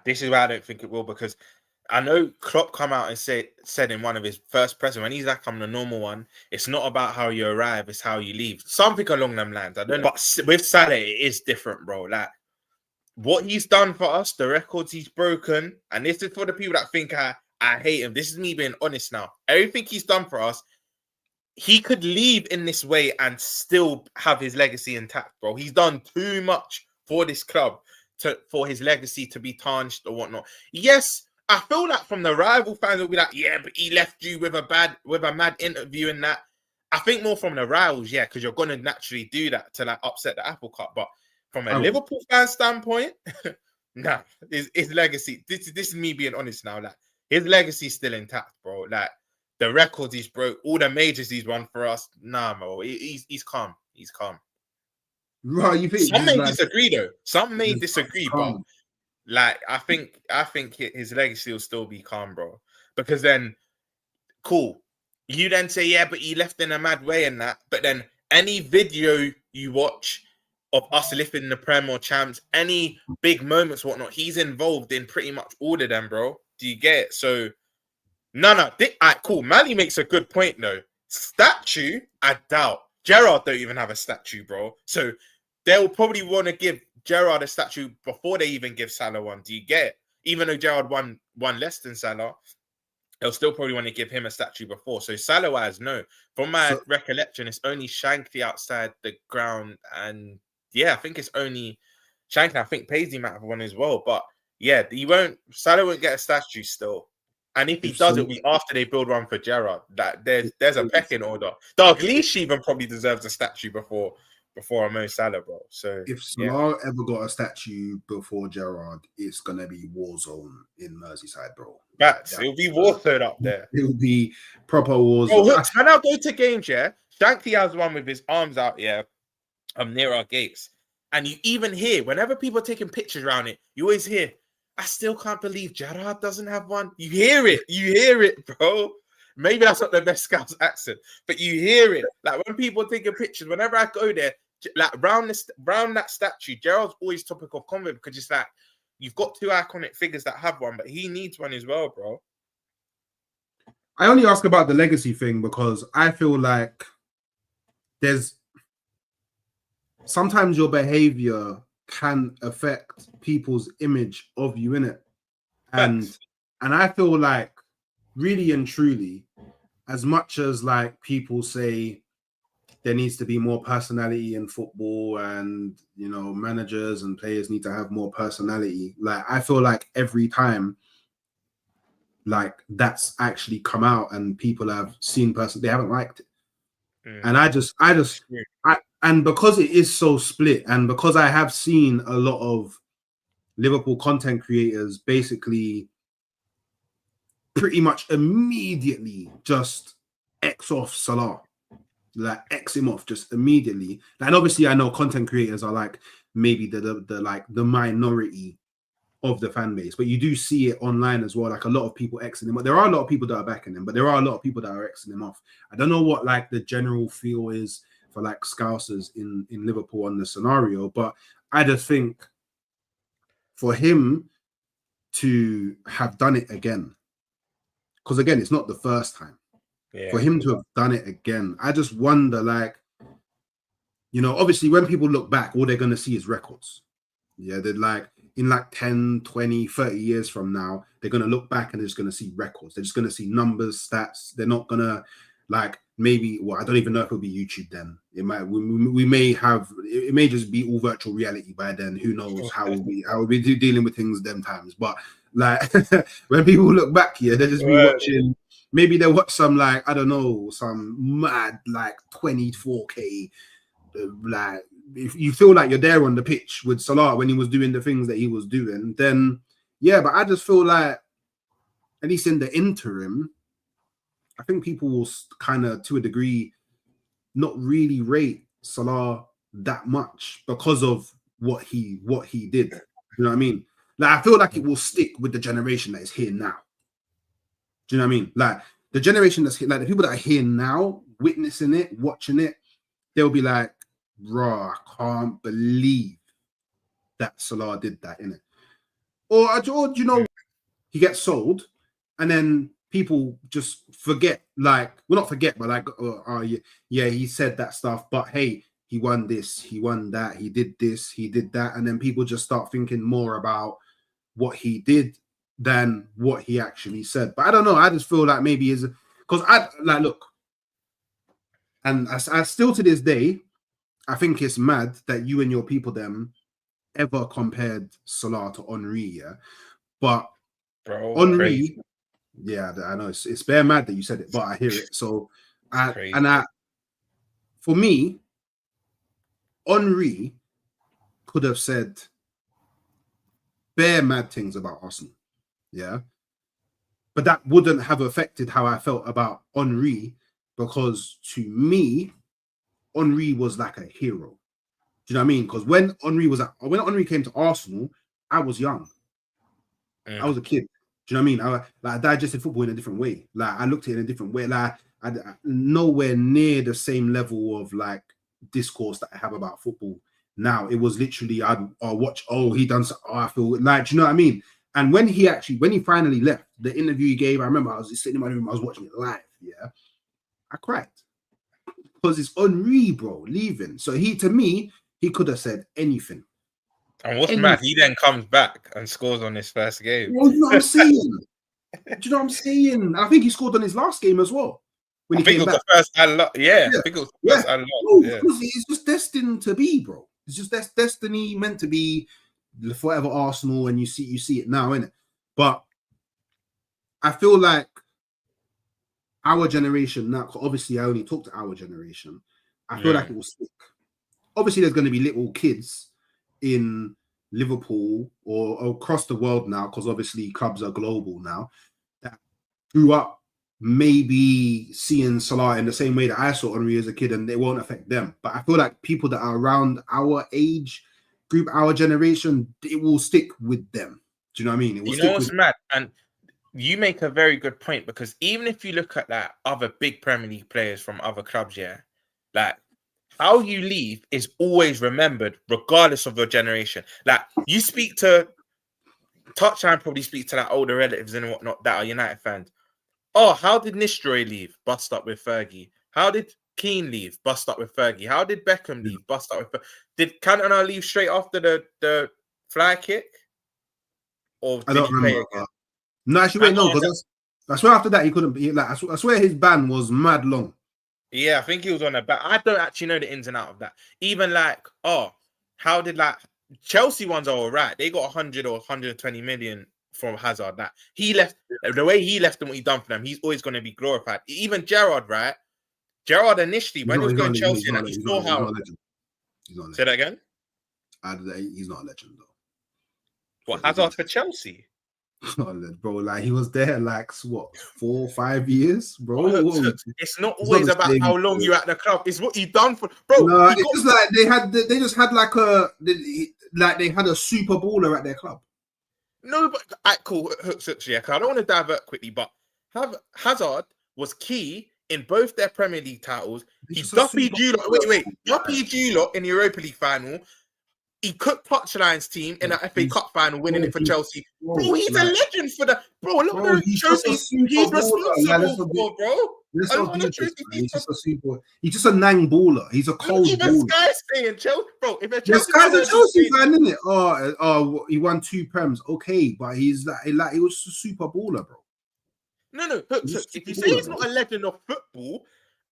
This is why I don't think it will, because I know Klopp come out and said in one of his first presses, when he's like, I'm the normal one, it's not about how you arrive, it's how you leave. Something along them lines. I don't know. But with Salah, it is different, bro. Like, what he's done for us, the records he's broken, and this is for the people that think I hate him. This is me being honest now. Everything he's done for us, he could leave in this way and still have his legacy intact, bro. He's done too much for this club for his legacy to be tarnished or whatnot. Yes, I feel like from the rival fans will be like, yeah, but he left you with a mad interview and that. I think more from the rivals, yeah, because you're gonna naturally do that to like upset the apple cart. But from a Liverpool fan standpoint, nah, his legacy. This is me being honest now. Like, his legacy is still intact, bro. Like, the records he's broke, all the majors he's won for us. Nah, bro, he's calm. He's calm. Right, you think some may disagree though. Some may disagree, but like I think his legacy will still be calm, bro. Because then, cool. You then say, yeah, but he left in a mad way and that. But then any video you watch of us lifting the Prem or champs, any big moments, whatnot, he's involved in pretty much all of them, bro. Do you get it? So. No. All right, cool. Mally makes a good point, though. Statue, I doubt. Gerrard don't even have a statue, bro. So they'll probably want to give Gerrard a statue before they even give Salah one. Do you get it? Even though Gerrard won less than Salah, they'll still probably want to give him a statue before. So Salah-wise, no. From my recollection, it's only Shankly outside the ground. And yeah, I think it's only Shankly. I think Paisley might have one as well. But yeah, Salah won't get a statue still. And if he does, it'll be after they build one for Gerrard. That there's a pecking order. Dalglish even probably deserves a statue before a Mo Salah, bro. So if Salah ever got a statue before Gerrard, it's gonna be Warzone in Merseyside, bro. It'll be Warzone up there. It'll be proper Warzone. Oh, can I go to games? Yeah, Shankly has one with his arms out. Yeah, near our gates, and you even hear whenever people are taking pictures around it, you always hear, I still can't believe Gerrard doesn't have one. You hear it, bro. Maybe that's not the best Scouse accent, but you hear it. Like when people are taking pictures, whenever I go there, like around that statue, Gerrard's always topic of comment because it's like you've got two iconic figures that have one, but he needs one as well, bro. I only ask about the legacy thing because I feel like there's sometimes your behavior can affect people's image of you, innit? And I feel like really and truly, as much as like people say there needs to be more personality in football and, you know, managers and players need to have more personality, like I feel like every time like that's actually come out and people have seen they haven't liked it. And and because it is so split, and because I have seen a lot of Liverpool content creators basically pretty much immediately just X off Salah, like X him off just immediately. And obviously I know content creators are like maybe the minority of the fan base, but you do see it online as well. Like a lot of people Xing him, but there are a lot of people that are backing him, but there are a lot of people that are Xing him off. I don't know what like the general feel is for like Scousers in Liverpool on the scenario, but I just think for him to have done it again, because again, it's not the first time. Yeah. For him to have done it again, I just wonder, like, you know, obviously when people look back, all they're going to see is records. Yeah, they're like, in like 10, 20, 30 years from now, they're going to look back and they're just going to see records. They're just going to see numbers, stats. They're not going to like maybe, well, I don't even know if it'll be YouTube then. It might, we may have, it may just be all virtual reality by then. Who knows how we'll be dealing with things them times. But Like when people look back here, they'll just be Right. watching. Maybe they'll watch some like I don't know, some mad like 24K. Like if you feel like you're there on the pitch with Salah when he was doing the things that he was doing, then yeah. But I just feel like at least in the interim, I think people will kind of to a degree not really rate Salah that much because of what he did. You know what I mean? Like I feel like it will stick with the generation that is here now. Do you know what I mean? Like the generation that's here, like the people that are here now, witnessing it, watching it, they'll be like, "Bro, I can't believe that Salah did that, innit?" Or you know, he gets sold, and then people just forget. Like, well, not forget, but like, oh yeah, he said that stuff. But hey, he won this, he won that, he did this, he did that, and then people just start thinking more about what he did than what he actually said. But I don't know. I just feel like maybe is because I like look, and I still to this day, I think it's mad that you and your people them ever compared Salah to Henry. Yeah, but Bro, Henry, crazy. yeah, I know it's bare mad that you said it, but I hear it. So Crazy. for me, Henry could have said bare mad things about Arsenal, yeah, but that wouldn't have affected how I felt about Henry because to me, Henry was like a hero. Do you know what I mean? Because when Henry came to Arsenal, I was young. I was a kid. Do you know what I mean? I digested football in a different way. Like I looked at it in a different way. Like I nowhere near the same level of like discourse that I have about football now. It was literally I'll watch. Oh, he done. I feel like. Do you know what I mean? And when he finally left, the interview he gave, I remember I was just sitting in my room. I was watching it live. Yeah, I cried because it's Henry, bro, leaving. So to me, he could have said anything. And what's mad, he then comes back and scores on his first game. Well, you know what I'm saying? Do you know what I'm saying? I think he scored on his last game as well. When I think it was the first unlock. Yeah, I think it was the first unlock. No, because it's just destined to be, bro. It's just that's destiny meant to be forever Arsenal, and you see it now, innit? But I feel like our generation now, obviously I only talk to our generation. I feel like it will stick. Obviously, there's going to be little kids in Liverpool or across the world now, because obviously clubs are global now, that grew up maybe seeing Salah in the same way that I saw Henry as a kid, and it won't affect them. But I feel like people that are around our age group, our generation, it will stick with them. Do you know what I mean? It will stick what's mad? And you make a very good point, because even if you look at that other big Premier League players from other clubs, yeah, like how you leave is always remembered regardless of your generation. Like you speak to Touchline, probably speak to like older relatives and whatnot that are United fans. Oh, how did Nistelrooy leave? Bust up with Fergie. How did Keane leave? Bust up with Fergie. How did Beckham leave? Bust up with Fergie. Did Cantona leave straight after the fly kick? Or I don't remember. No, actually, wait, no, because I swear after that he couldn't be like. I swear his ban was mad long. Yeah, I think he was on a back. I don't actually know the ins and out of that. Even like, oh, how did like Chelsea ones are all right? They got 100 or 120 million from Hazard. That he left, the way he left and what he done for them, he's always going to be glorified. Even Gerrard, right? Gerrard initially, when he was going Chelsea, he saw how. Say that again? He's not a legend, though. What, Hazard for Chelsea? Bro, like he was there like what 4 or 5 years, bro. It's not always about how long you're at the club. It's what you've done for, bro. No, it's just like they just had like they had a super baller at their club. No, but cool. Yeah, I don't want to divert quickly, but Hazard was key in both their Premier League titles. He duppied you lot. Duppied you lot in the Europa League final. He cooked Touchline's team in the FA Cup final, winning it for Chelsea. Bro, he's a legend for the bro. Look at the trophies he's responsible for, bro. He's just a nang baller. He's a cold baller. Sky saying Chelsea, bro. If this guy's a Chelsea fan, isn't it? Oh, he won 2 Prems. Okay, but he's like he was a super baller, bro. No. If you say he's not a legend of football,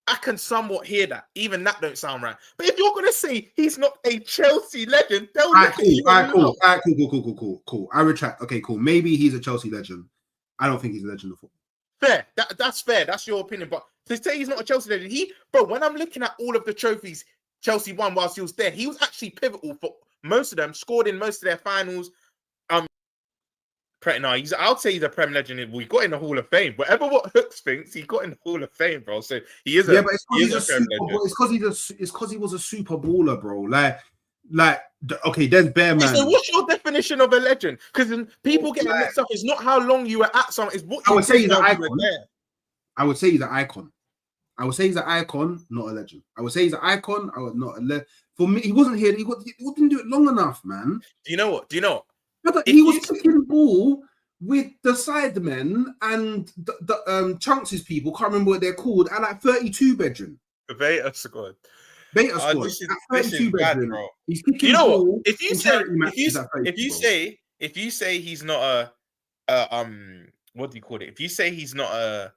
I can somewhat hear that. Even that don't sound right. But if you're gonna say he's not a Chelsea legend, they'll look at you. Cool. I retract. Okay, cool. Maybe he's a Chelsea legend. I don't think he's a legend of football. Fair. That's fair. That's your opinion. But to say he's not a Chelsea legend, when I'm looking at all of the trophies Chelsea won whilst he was there, he was actually pivotal for most of them, scored in most of their finals. I'll say he's a Prem legend. We got in the Hall of Fame. Whatever what Hooks thinks, he got in the Hall of Fame, bro. So he is a but it's because he was a super baller, bro. Okay, there's bare man. So what's your definition of a legend? Because people get mixed up. It's not how long you were at something. It's what I would say he's an icon. I would say he's an icon. I would say he's an icon, not a legend. I would say he's an icon. I would not a legend. For me, he wasn't here. He didn't do it long enough, man. Do you know what? He was kicking ball with the sidemen and the Chunks' people. Can't remember what they're called. At like 32 bedroom. Beta squad. Beta squad. This is 32 bad, bedroom. bro. He's kicking You know ball. what? If you say he's not a what do you call it? If you say he's not a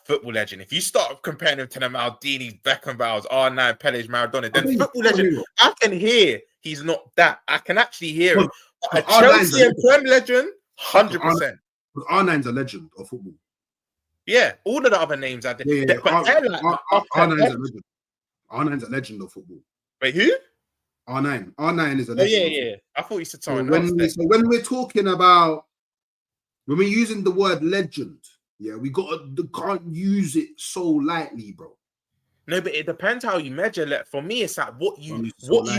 football legend, if you start comparing him to the Maldini, Beckenbauers, R9, Pele's, Maradona, then football legend, I can hear he's not that. I can actually hear him. A Chelsea and Prem legend, 100%. R9's a legend of football. Yeah, all of the other names I did. Yeah. R9's a legend. R9's a legend of football. Wait, who? R9. R9 is a legend. Yeah. I thought you said something else. So when we're talking about, when we're using the word legend, yeah, can't use it so lightly, bro. No, but it depends how you measure it. For me, it's like what you've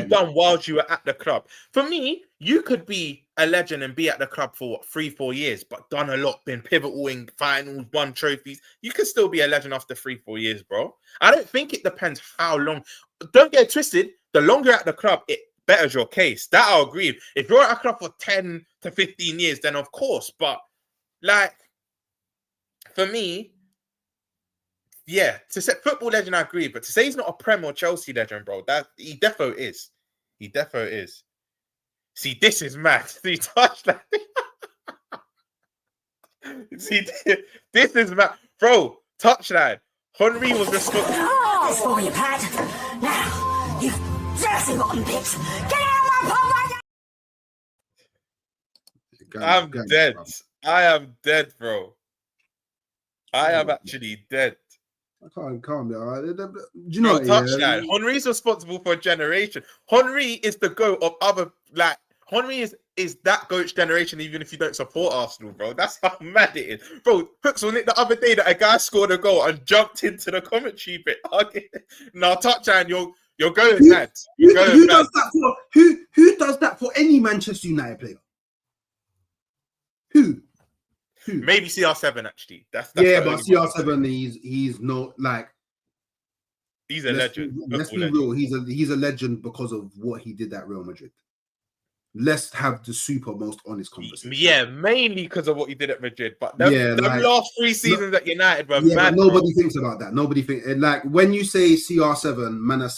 done whilst you were at the club. For me, you could be a legend and be at the club for 3-4 years, but done a lot, been pivotal in finals, won trophies. You could still be a legend after 3-4 years, bro. I don't think it depends how long. Don't get it twisted. The longer you're at the club, it betters your case. That I'll agree with. If you're at a club for 10 to 15 years, then of course. But for me, yeah, to say football legend, I agree. But to say he's not a Prem or Chelsea legend, bro, that he defo is. He defo is. See, this is mad. See, touchdown. See, this is mad, bro. Touchdown. Henry was responsible. Oh, for you, Pat. Now, you dirty rotten bitch. Get out of my pub right now. I'm dead. I am dead, bro. I am actually dead. I can't calm down. Do you know what? Touchdown. Henry's responsible for a generation. Henry is the GOAT of other, Henry is that GOAT's generation, even if you don't support Arsenal, bro. That's how mad it is. Bro, Hooks, wasn't it the other day that a guy scored a goal and jumped into the commentary bit? No, touchdown, you're going mad. Who does that for any Manchester United player? Who? Maybe CR7 actually. That's but CR7 he's not he's a legend. Let's be real. He's a legend because of what he did at Real Madrid. Let's have the most honest conversation. Yeah, mainly because of what he did at Madrid. But the last 3 seasons at United were mad. Nobody thinks about that. Nobody thinks when you say CR7, man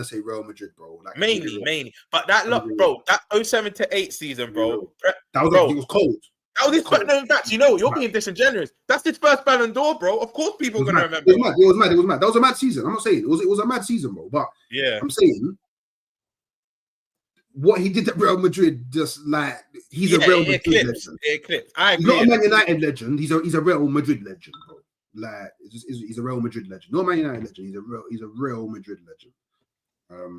say Real Madrid, bro. Mainly. But that bro, that 07 to 8 season, bro. It was cold. That was his first. No, in fact, you're being disingenuous. That's his first Ballon d'Or, bro. Of course, people are gonna remember. It was mad. That was a mad season. I'm not saying it was a mad season, bro. But yeah, I'm saying what he did at Real Madrid, he's a Real Madrid legend. I agree. He's not a Man United legend. He's a Real Madrid legend, bro. He's a Real Madrid legend. Not a Man United legend. He's a Real Madrid legend.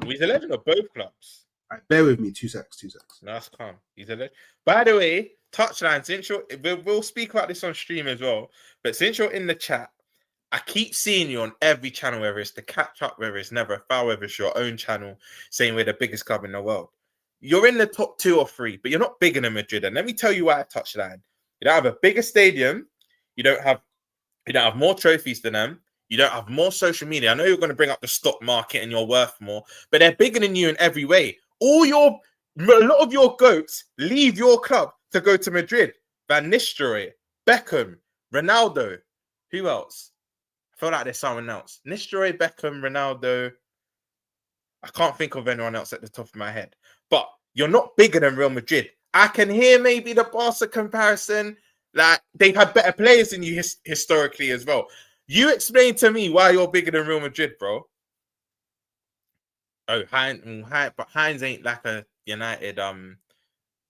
He's a legend of both clubs. Right, bear with me, 2 seconds. No, that's calm. He's a legend. By the way, touchline. Since we'll speak about this on stream as well. But since you're in the chat, I keep seeing you on every channel, whether it's the catch up, whether it's Never a Foul, whether it's your own channel, saying we're the biggest club in the world. You're in the top 2 or 3, but you're not bigger than Madrid. And let me tell you why at touchline. You don't have a bigger stadium. You don't have more trophies than them. You don't have more social media. I know you're going to bring up the stock market and you're worth more, but they're bigger than you in every way. A lot of your GOATs leave your club to go to Madrid. Van Nistelrooy, Beckham, Ronaldo. Who else? I feel like there's someone else. Nistelrooy, Beckham, Ronaldo. I can't think of anyone else at the top of my head. But you're not bigger than Real Madrid. I can hear maybe the Barca comparison. They've had better players than you historically as well. You explain to me why you're bigger than Real Madrid, bro. Oh, but Hines ain't like a United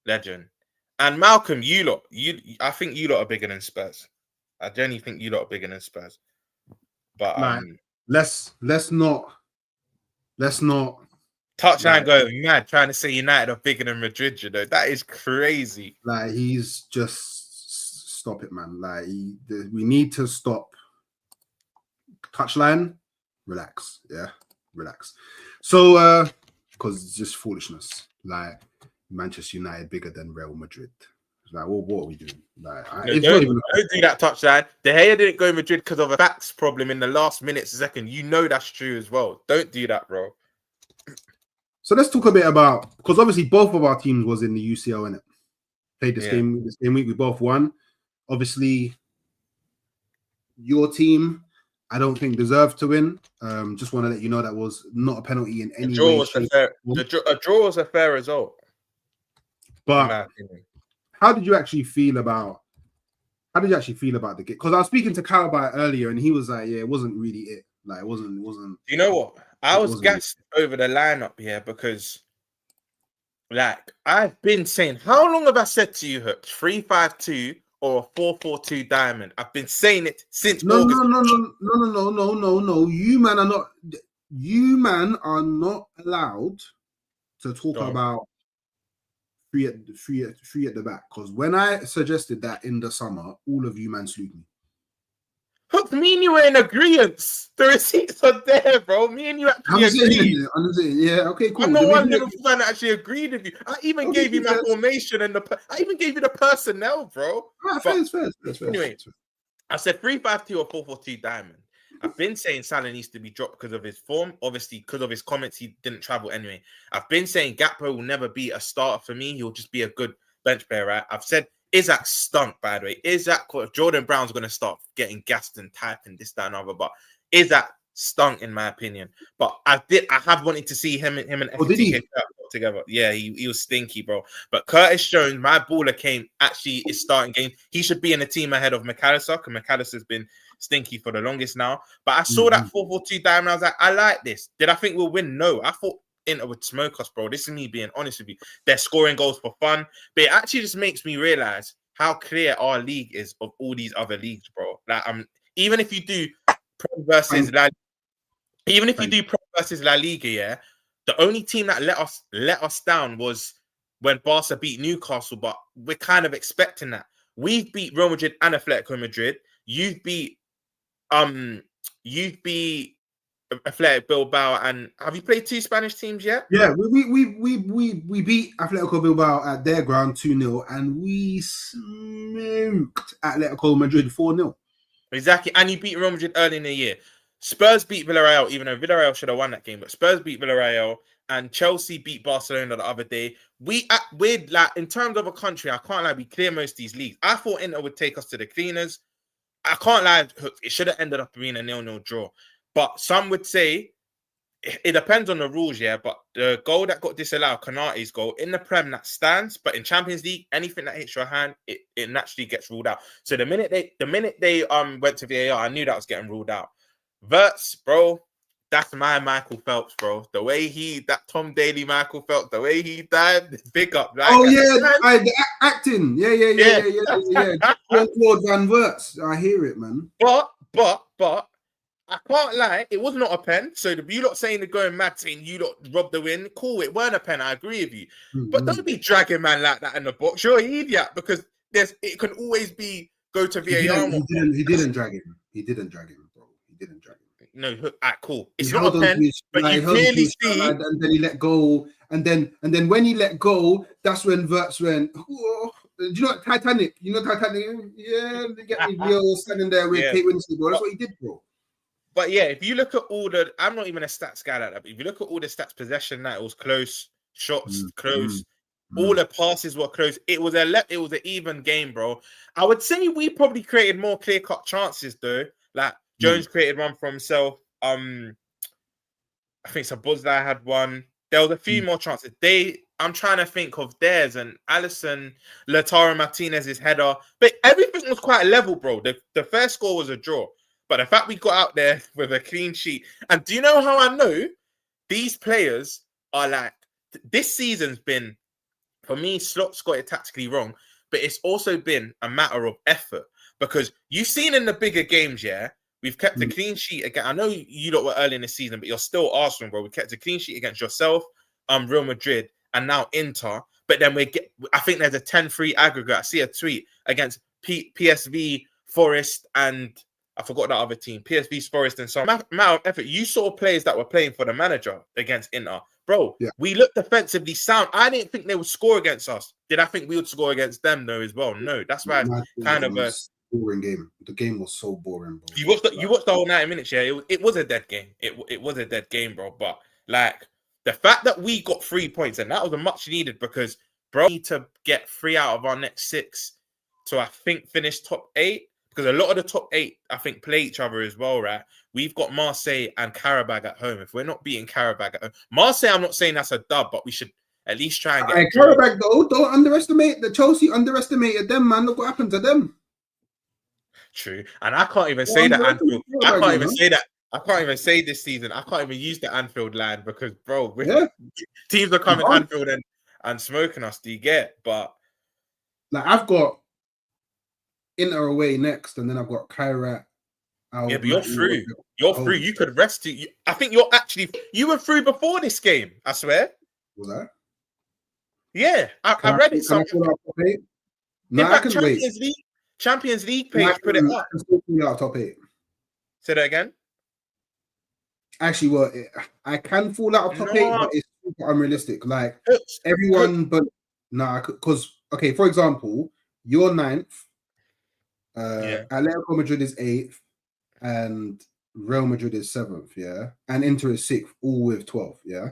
legend. And Malcolm, I think you lot are bigger than Spurs. I genuinely think you lot are bigger than Spurs. But let's not touchline going mad trying to say United are bigger than Madrid. You know that is crazy. Like he's just stop it, man. Like we need to stop. Touchline, relax, yeah, relax. So, because it's just foolishness. Like Manchester United bigger than Real Madrid. Like, what are we doing? Like, don't do that touchline. De Gea didn't go Madrid because of a backs problem in the last second. You know that's true as well. Don't do that, bro. So let's talk a bit about, because obviously both of our teams was in the UCL, innit? Played this game week. We both won. Obviously, your team, I don't think deserved to win. Just want to let you know that was not a penalty in any way. A draw was a fair result. But how did you actually feel about the game? Because I was speaking to Calabai earlier, and he was like, "Yeah, it wasn't really it. Like, it wasn't." You know what? I was gassed over the lineup here because, like, I've been saying, how long have I said to you, Hooks, 3-5-2 or 4-4-2 diamond? I've been saying it since August. No. You man are not allowed to talk about three at the back. Because when I suggested that in the summer, all of you man slew me. Hook, me and you were in agreement. The receipts are there, bro. Me and you actually agreed. I'm saying, yeah, okay, cool. I'm the one little fan that actually agreed with you. I even gave you my formation and I even gave you the personnel, bro. Fair. Anyway, I said 3-5-2 or 4-4-2 diamond. I've been saying Salah needs to be dropped because of his form. Obviously, because of his comments, he didn't travel anyway. I've been saying Gakpo will never be a starter for me. He'll just be a good bench player, right? I've said Isaac stunk, by the way. Isaac, Jordan Brown's going to start getting gassed and typing this, that, and other. But Isaac stunk, in my opinion. But I have wanted to see him and FTK together. Yeah, he was stinky, bro. But Curtis Jones, my baller, is starting game. He should be in the team ahead of McAllister, because McAllister's been stinky for the longest now. But I saw that 4-4-2 diamond. I was like, I like this. Did I think we'll win? No. I thought Inter would smoke us, bro. This is me being honest with you. They're scoring goals for fun, but it actually just makes me realize how clear our league is of all these other leagues, bro. Like, even if you do Pro versus La Liga, yeah, the only team that let us down was when Barca beat Newcastle. But we're kind of expecting that. We've beat Real Madrid and Atletico Madrid. You've beat Athletic Bilbao, and have you played two Spanish teams yet? Yeah, we beat Atletico Bilbao at their ground 2-0, and we smoked Atletico Madrid 4-0. Exactly, and you beat Real Madrid early in the year. Spurs beat Villarreal, even though Villarreal should have won that game, but Spurs beat Villarreal, and Chelsea beat Barcelona the other day. We're like, in terms of a country, I can't lie, we clear most of these leagues. I thought Inter would take us to the cleaners. I can't lie, it should have ended up being a 0-0 draw. But some would say it depends on the rules, yeah. But the goal that got disallowed, Konate's goal, in the Prem, that stands. But in Champions League, anything that hits your hand, it naturally gets ruled out. So the minute they went to VAR, I knew that was getting ruled out. Wirtz, bro, that's my Michael Phelps, bro. The way that Tom Daly Michael Phelps, the way he dived, big up. Like, the acting. Yeah. Claude Van Wirtz. I hear it, man. But I can't lie, it was not a pen. So you lot saying they're going mad, saying you lot robbed the win. Cool, it weren't a pen. I agree with you. But don't be dragging man like that in the box. You're an idiot, because it can always be go to VAR. He didn't drag him. He didn't drag him, bro. He didn't drag him. No, cool. It's not a pen, but you clearly see. And then he let go. And then when he let go, that's when Wirtz went, oh. Do you know Titanic? Yeah, they get me Leo standing there with Kate Winslet, bro. That's what he did, bro. But yeah, if you look at all the, I'm not even a stats guy like that, but if you look at all the stats, possession, that it was close, shots close, all the passes were close. It was an even game, bro. I would say we probably created more clear-cut chances though. Like Jones created one for himself. I think Sabuzla had one. There was a few more chances. I'm trying to think of theirs, and Alisson, Lautaro Martinez's header, but everything was quite level, bro. The first score was a draw. But the fact we got out there with a clean sheet, and do you know how I know these players are like, this season's been, for me, Slot's got it tactically wrong, but it's also been a matter of effort, because you've seen in the bigger games, yeah, we've kept a clean sheet again. I know you lot were early in the season, but you're still Arsenal, bro. We kept a clean sheet against yourself, Real Madrid, and now Inter. But then I think there's a 10-3 aggregate. I see a tweet against PSV, Forest, and I forgot that other team. PSV, Forest, and some amount of effort. You saw players that were playing for the manager against Inter. Bro, we looked defensively sound. I didn't think they would score against us. Did I think we would score against them, though, as well? No. That's why it's kind of a boring game. The game was so boring, bro. You watched the whole 90 minutes, yeah? It was a dead game. It was a dead game, bro. But, like, the fact that we got 3 points, and that was a much needed, because, bro, we need to get 3 out of our next 6 to, I think, finish top 8. Because a lot of the top 8, I think, play each other as well, right? We've got Marseille and Qarabag at home. If we're not beating Qarabag at home, Marseille, I'm not saying that's a dub, but we should at least try and get. Qarabag, though, don't underestimate the Chelsea. Underestimated them, man. Look what happened to them. True, and I can't even say that Anfield. I can't even say that. I can't even say this season. I can't even use the Anfield line because, bro, teams are coming Anfield and smoking us. Do you get? But like, I've got Inter away next, and then I've got Kairat. Yeah, but you're through. You're through. You could rest. I think you were through before this game. I swear. Was that? Yeah, I read it. Something. No, I can wait. Champions League page put it up. Top 8. Say that again. Actually, well, I can fall out of top 8, but it's super unrealistic. Like everyone, but because okay, for example, you're 9th. Atletico Madrid is 8th, and Real Madrid is 7th. Yeah, and Inter is 6th, all with 12. Yeah.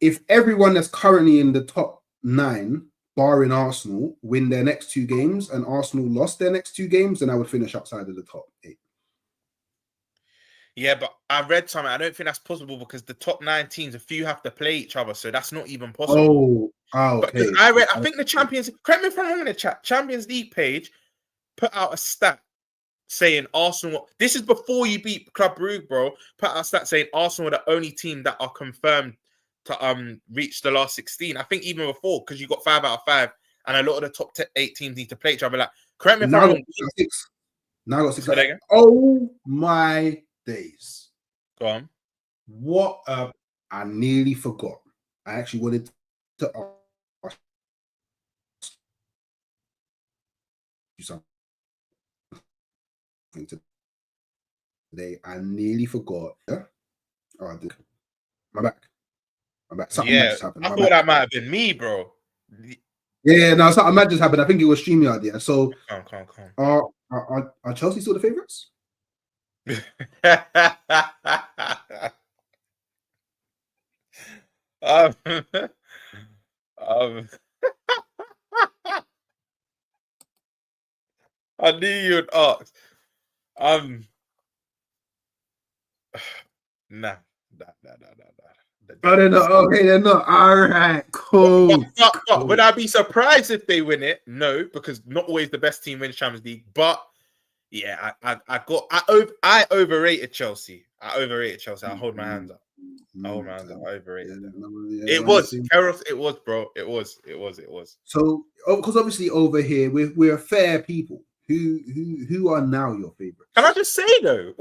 If everyone that's currently in the top 9, barring Arsenal, win their next 2 games, and Arsenal lost their next 2 games, then I would finish outside of the top 8. Yeah, but I read something. I don't think that's possible because the top 9 teams, a few have to play each other, so that's not even possible. Oh, okay. I think the Champions. Correct me if I'm wrong in the chat. Champions League page put out a stat saying Arsenal. This is before you beat Club Brugge, bro. Put out a stat saying Arsenal are the only team that are confirmed to reach the last 16. I think even before, because you got 5 out of 5, and a lot of the top 8 teams need to play each other. Like, correct me if I'm wrong. Now I got 6. Oh my days! Go on. What? I nearly forgot. I actually wanted to ask you something today. I nearly forgot. Yeah. Oh, I did. My back. Something just happened. I thought that might have been me, bro. Yeah, no, something might just happened. I think it was StreamYard. Yeah. So, calm. Are Chelsea still the favourites? I knew you'd ask. Nah. I don't know. Okay, they're not. All right, cool. But would I be surprised if they win it? No, because not always the best team wins Champions League. But yeah, I overrated Chelsea. I hold my hands up. I overrated them. It was, bro. It was. So, because obviously over here we're fair people. Who are now your favorites? Can I just say though?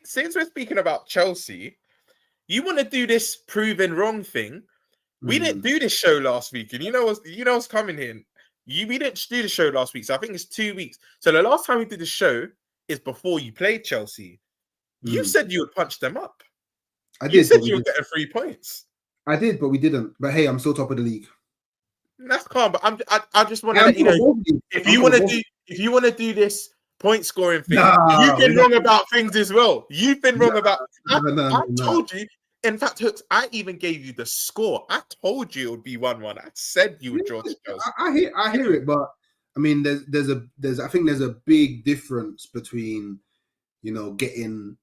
Since we're speaking about Chelsea, you want to do this proven wrong thing? We didn't do this show last week, and you know what's coming in. We didn't do the show last week, so I think it's 2 weeks. So the last time we did the show is before you played Chelsea. You said you would punch them up. I did. You said you would get 3 points. I did, but we didn't. But hey, I'm still top of the league. That's calm. But I just want to let you know, if you want to do this point scoring thing, you've been wrong about things as well. You've been wrong about. I told you. In fact, Hooks, I even gave you the score. I told you it would be 1-1. I said you would draw to Chelsea. I hear it, but I mean, there's a big difference between, getting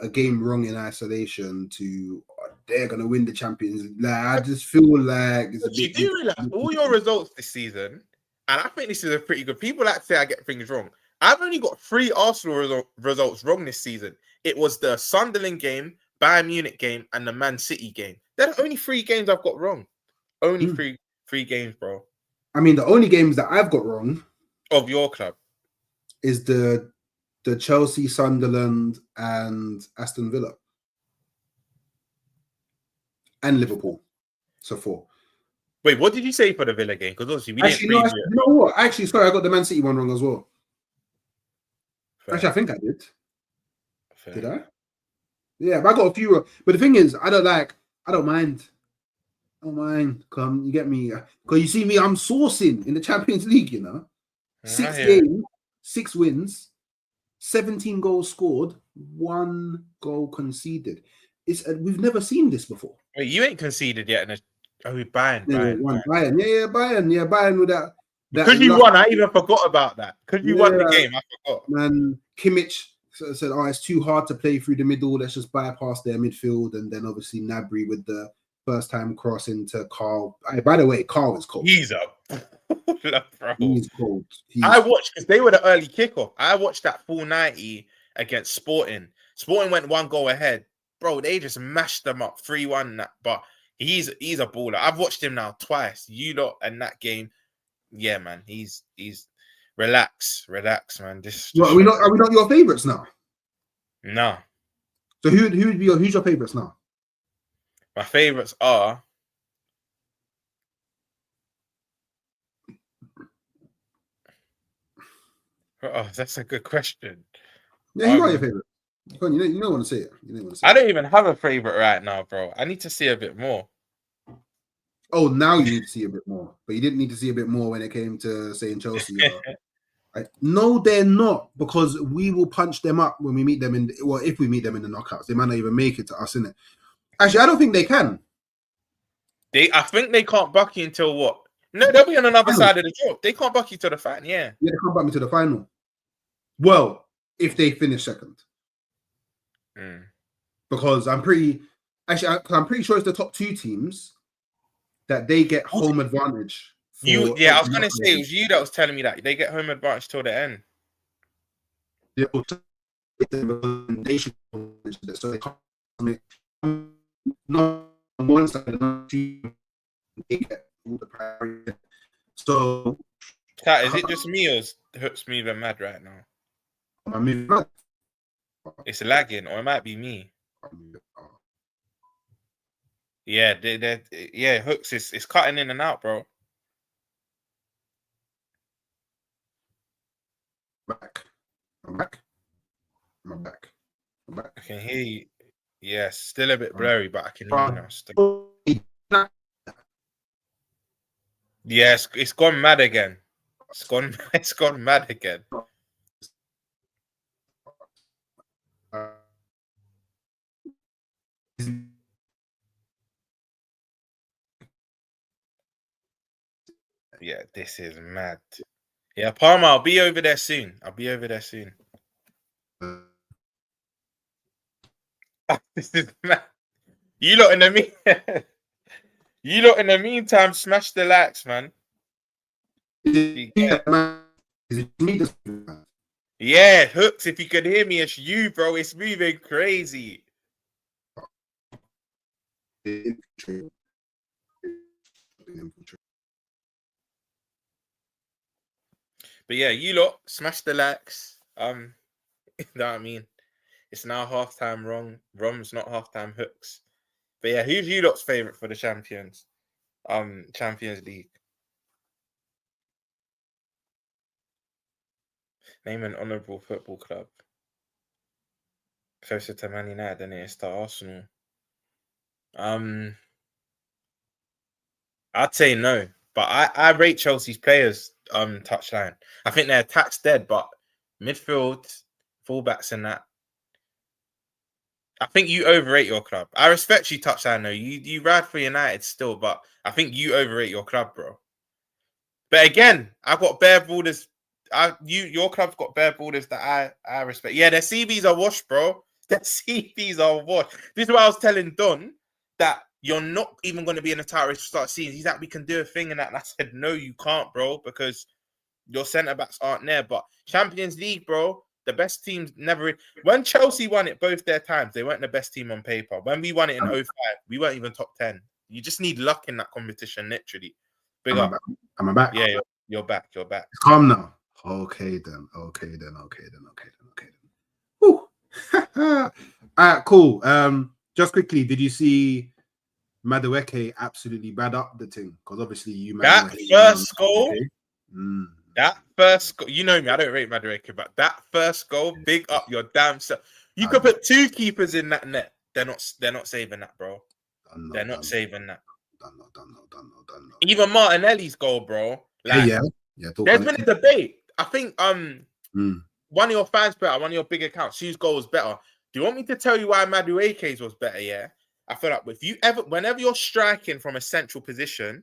a game wrong in isolation to they're gonna win the Champions League. Like, I just feel like it's a bit. You do realize all your results this season, and I think this is a pretty good. People like to say I get things wrong. I've only got 3 Arsenal results wrong this season. It was the Sunderland game, Bayern Munich game, and the Man City game. They're the only 3 games I've got wrong. Only three games, bro. I mean, the only games that I've got wrong of your club is the Chelsea, Sunderland, and Aston Villa, and Liverpool. So 4. Wait, what did you say for the Villa game? Because obviously we Actually, didn't. you know what? Actually, sorry, I got the Man City one wrong as well. Fair. Actually, I think I did. Fair. Did I? Yeah, but I got a few. But the thing is, I don't mind. I don't mind. Come, you get me? Because you see me, I'm sourcing in the Champions League. You know, 6 games, 6 wins, 17 goals scored, 1 goal conceded. We've never seen this before. Wait, you ain't conceded yet in a. Oh, Bayern. Bayern. Yeah, Bayern with that. Because you won, I even forgot about that. Because you won the game, I forgot. Man, Kimmich said, "Oh, it's too hard to play through the middle. Let's just bypass their midfield." And then obviously Gnabry with the first time cross into Carl. By the way, Carl is cold. He's up, bro. He's cold. I watched because they were the early kickoff. I watched that full 90 against Sporting. Sporting went 1 goal ahead, bro. They just mashed them up 3-1. But he's a baller. I've watched him now twice. You lot in that game. Yeah, man, he's relax, man. Are we not your favorites now? No. So who's your favorites now? My favorites are oh, that's a good question. Yeah, who are your favorites? You don't want to say it. I don't even have a favorite right now, bro. I need to see a bit more. Oh, now you need to see a bit more, but you didn't need to see a bit more when it came to saying Chelsea. No, they're not, because we will punch them up when we meet them if we meet them in the knockouts. They might not even make it to us, innit? Actually, I don't think they can. I think they can't bucky until what? No, they'll be on another side of the job. They can't bucky to the final, yeah. Yeah, they can't buck me to the final. Well, if they finish second. Because I'm pretty sure it's the top 2 teams that they get home advantage. I was going to say, it was you that was telling me that they get home advantage till the end. They should, so they can't make not on one side, they get all the priority. So, Kat, is it just me or is Hooks moving mad right now? I mean, it's lagging, or it might be me. Yeah, Hooks is cutting in and out, bro. I'm back. I can hear you. Yeah, still a bit blurry, but I can hear you now. Still. Yeah, it's gone mad again. It's gone mad again. Yeah, this is mad. Yeah, Palmer, I'll be over there soon. This is mad. You lot in the meantime, smash the likes, man. Yeah, Hooks, if you could hear me, it's you, bro. It's moving crazy. But yeah, you lot smash the likes. You know what I mean? It's now halftime wrong. Romz, not halftime Hooks. But yeah, who's you lot's favorite for the Champions League? Name an honourable football club closer to Man United than it is to Arsenal. I'd say no, but I rate Chelsea's players touchline. I think their attack's dead, but midfield, fullbacks and that. I think you overrate your club. I respect you, touchline though. You ride for United still, but I think you overrate your club, bro. But again, I've got bare borders. Your club's got bare borders that I respect. Yeah, their CVs are washed, bro. Their CVs are washed. This is what I was telling Don, that you're not even going to be in the title race to start seeing. He's like, we can do a thing and that. And I said, no, you can't, bro, because your centre backs aren't there. But Champions League, bro, the best teams never. When Chelsea won it both their times, they weren't the best team on paper. When we won it in 05, we weren't even top 10. You just need luck in that competition, literally. Big up. Am I back? Yeah, you're back. You're back. It's calm now. Okay then. Whew. All right, cool. Just quickly, did you see Madueke absolutely bad up the thing? Because obviously you that first goal. That first goal, you know me, I don't rate Madueke, but that first goal, big up your damn self. You could put 2 keepers in that net. They're not saving that, bro. They're not saving that. Done. Even Martinelli's goal, bro. Like, yeah. There's been a debate. I think one of your fans better, one of your big accounts, whose goal was better. Do you want me to tell you why Madueke's was better? Yeah. I feel like whenever you're striking from a central position,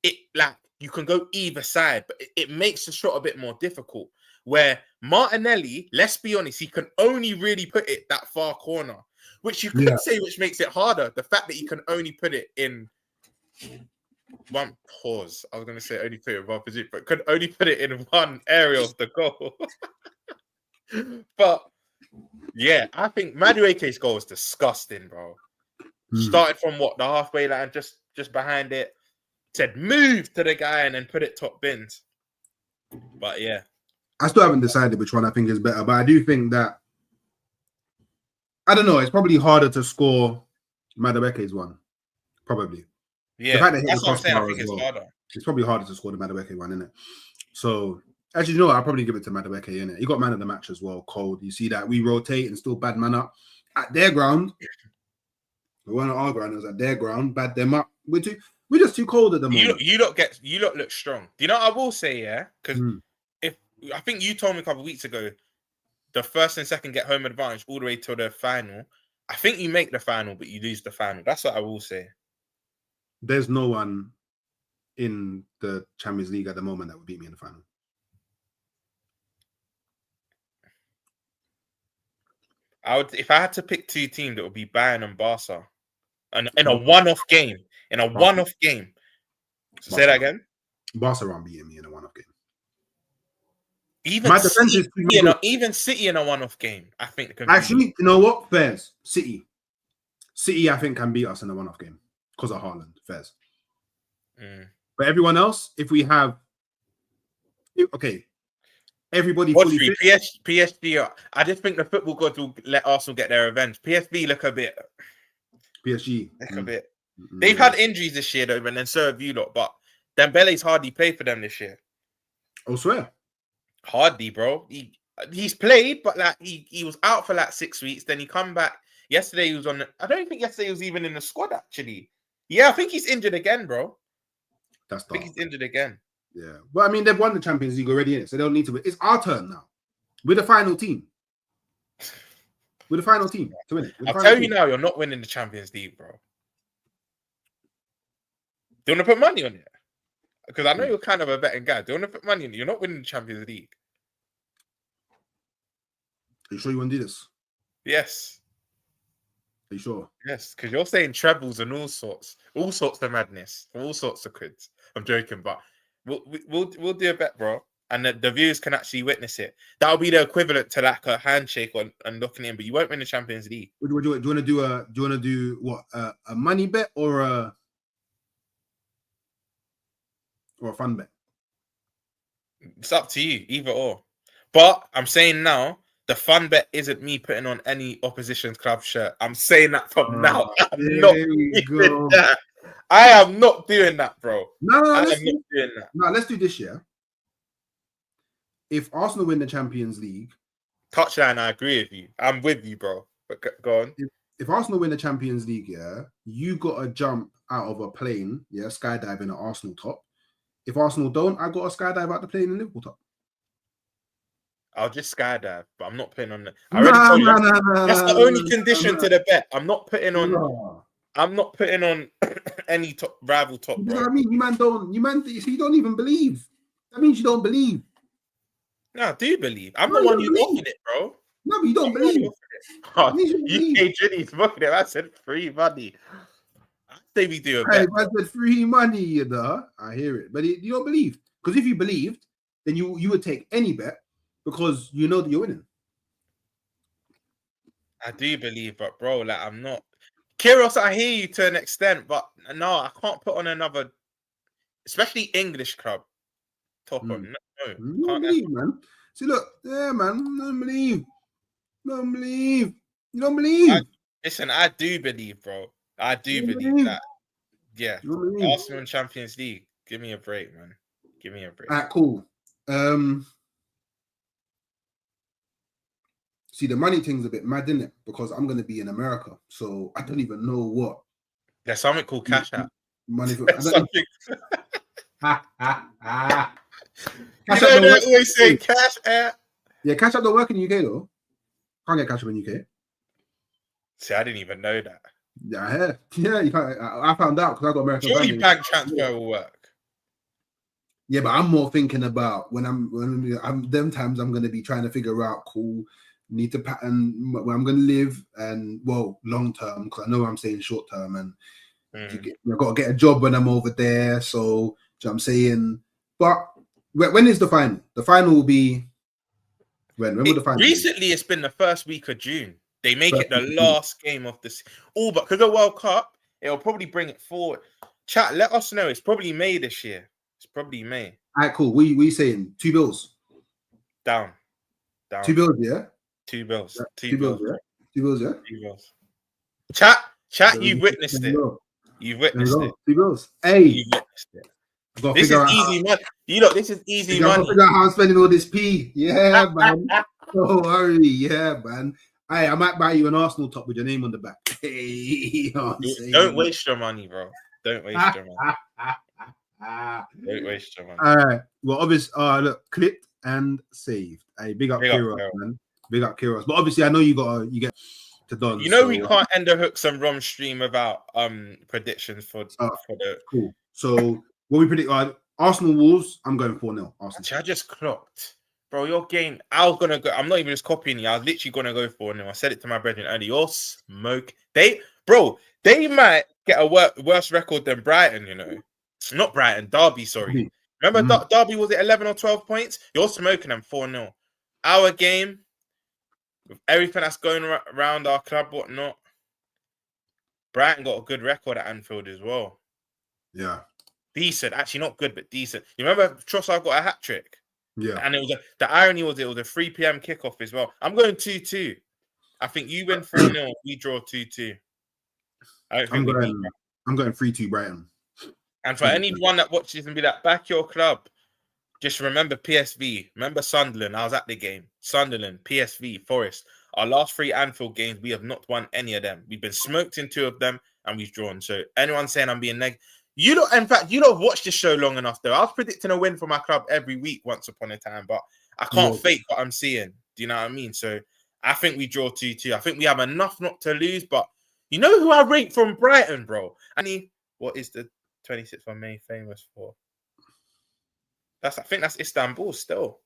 it like you can go either side, but it makes the shot a bit more difficult. Where Martinelli, let's be honest, he can only really put it that far corner, which you could say, which makes it harder. The fact that he can only put it in one pause. I was going to say only put it in one position, but could only put it in one area of the goal. But yeah, I think Madueke's goal is disgusting, bro. Started from the halfway line, just behind it. Said move to the guy and then put it top bins. But yeah, I still haven't decided which one I think is better, but I do think that I don't know. It's probably harder to score Madueke's one, probably. Yeah, that's what I'm saying. I think it's harder. It's probably harder to score the Madueke one, isn't it? So actually, you know what? I'll probably give it to Madueke, innit? He got man of the match as well. Cold. You see that we rotate and still bad man up at their ground. We weren't at our ground. It was at their ground. Bad them up. We're just too cold at the moment. You lot look strong. Do you know what I will say? Yeah, because if I think you told me a couple of weeks ago, the first and second get home advantage all the way to the final. I think you make the final, but you lose the final. That's what I will say. There's no one in the Champions League at the moment that would beat me in the final. If I had to pick 2 teams, it would be Bayern and Barca, and in a one-off game. So say that again. Barca aren't beating me in a one-off game. Even City in a one-off game, I think. Actually, you know what? Fairs. City, I think can beat us in a one-off game because of Haaland. Fairs. But everyone else, if we have, okay, everybody fully fit. PSG. I just think the football gods will let Arsenal get their revenge. PSG look a bit. PSG look a bit. They've had injuries this year, though, and then so have you lot. But Dembele's hardly played for them this year. I swear. Hardly, bro. He's played, but like he was out for like 6 weeks. Then he come back. Yesterday he was on. I don't think yesterday he was even in the squad. Actually, yeah, I think he's injured again, bro. I think he's injured again. Yeah, well, I mean they've won the Champions League already, innit? So they don't need to. It's our turn now. We're the final team. We're the final team to win it. I'll tell you now, you're not winning the Champions League, bro. Do you want to put money on it? Because I know you're kind of a betting guy. Do you want to put money on it? You're not winning the Champions League. Are you sure you want to do this? Yes. Are you sure? Yes, because you're saying trebles and all sorts of madness, all sorts of quids. I'm joking, but we'll do a bet, bro, and the viewers can actually witness it. That'll be the equivalent to like a handshake and looking in, but you won't win the Champions League. Do you want to do what? A money bet or a fun bet? It's up to you, either or. But I'm saying now, the fun bet isn't me putting on any opposition's club shirt. I'm saying that from now. I'm not doing that. I am not doing that, bro. No, let's do this year. If Arsenal win the Champions League, touchline, I agree with you. I'm with you, bro. But go on. If Arsenal win the Champions League, yeah, you got to jump out of a plane, yeah, skydiving at Arsenal top. If Arsenal don't, I got to skydive out the plane in Liverpool top. I'll just skydive, but I'm not putting on the. I already told you that's the only condition to the bet. I'm not putting on. No. I'm not putting on any top rival top. You know what I mean? You don't even believe. That means you don't believe. No, I do believe. I'm the one you offered it, bro. No, but you don't believe. Oh, UK Ginny's fucking it. I said free money. I say we do a bet. I said free money, you know. I hear it, but you don't believe. Because if you believed, then you would take any bet because you know that you're winning. I do believe, but bro, like I'm not. Kyrgios, I hear you to an extent, but no, I can't put on another, especially English club. Top on. No, You don't can't believe, man. See, look, yeah, man. Don't believe. Don't believe. You don't believe. Listen, I do believe, bro. I do You don't believe that. Yeah, You don't believe. Arsenal and Champions League. Give me a break, man. Give me a break. All right, cool. See, the money thing's a bit mad, isn't it? Because I'm gonna be in America, so I don't even know what There's something called cash out. money. For, There's something. Cash You App know, don't they work. always say cash out. Yeah, Cash App don't work in the UK though. Can't get Cash App in the UK. See, I didn't even know that. Yeah, you can't. I found out because I got American. Surely family. bank transfer will work. Yeah, but I'm more thinking about when I'm them times I'm gonna be trying to figure out need to pattern where I'm gonna live and long term because I know I'm saying short term and I've got to get a job when I'm over there. So do you know what I'm saying? But when is the final? The final will be when will the final? Recently, it's been the first week of June. They make it the First week of last game of this. All but because of the World Cup, it'll probably bring it forward. Chat, let us know. It's probably May this year. It's probably May. All right, cool. We saying 2 bills. Down. 2 bills, yeah. 2 bills. Yeah, 2 2 bills, bills. yeah. 2 bills, yeah. 2 bills. Chat. Yeah, You've witnessed it. You've witnessed it. 2 bills. Hey, You've witnessed it. I've got to This is figure out easy money. You know, this is easy I've got money. to figure out how I'm spending all this P. Yeah, man. Don't worry. Yeah, man. Hey, I might buy you an Arsenal top with your name on the back. Hey, you know what I'm saying? Don't waste your money, bro. Don't waste your money. Don't waste your money. All right. Well, obviously, look, clipped and saved. Hey, big up Kyrgios, man. Big up Kyrgios. But obviously, I know you get to done. You know, we can't end the hooks and Romz stream without predictions for the cool. So what we predict? Arsenal Wolves. I'm going 4-0. Arsenal. Actually, I just clocked, bro. Your game. I was gonna go. I'm not even just copying you. I was literally gonna go 4-0. I said it to my brethren earlier. You're smoke. They might get a worse record than Brighton. You know, not Brighton. Derby. Sorry. Remember Derby was it 11 or 12 points? You're smoking them 4-0. Our game, with everything that's going around our club, whatnot. Brighton got a good record at Anfield as well. Yeah. Decent. Actually, not good, but decent. You remember Trossard got a hat trick? Yeah. And it was the irony was it was a 3 p.m. kickoff as well. I'm going 2-2. I think you win 4-0. We draw 2-2. I'm going 3-2 Brighton. And for anyone that watches and be like, back your club, just remember PSV. Remember Sunderland. I was at the game. Sunderland, PSV, Forest. Our last 3 Anfield games, we have not won any of them. We've been smoked in 2 of them and we've drawn. So anyone saying I'm being negative, in fact, you don't watch this show long enough though. I was predicting a win for my club every week once upon a time, but I can't fake what I'm seeing. Do you know what I mean? So I think we draw 2-2. I think we have enough not to lose, but you know who I rate from Brighton, bro? What is the 26th of May famous for? I think that's Istanbul still.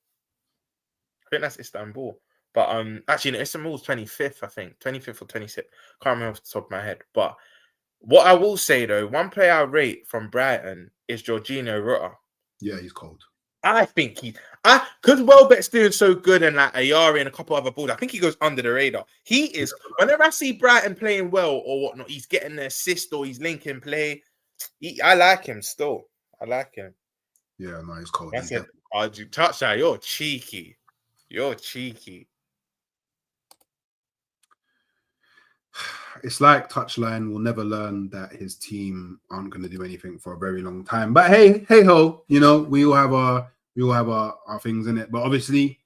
I think that's Istanbul. But actually, no, Istanbul's 25th, I think. 25th or 26th. Can't remember off the top of my head. But what I will say, though, one player I rate from Brighton is Jorginho Rutter. Yeah, he's cold. I think because Welbeck's doing so good and like Ayari and a couple other balls, I think he goes under the radar. He is, whenever I see Brighton playing well or whatnot, he's getting the assist or he's linking play. I like him still. I like him. Yeah, no, he's cold. That's it. Oh, you touch that. You're cheeky. You're cheeky. It's like Touchline will never learn that his team aren't going to do anything for a very long time. But hey ho, you know, we all have our things in it. But obviously,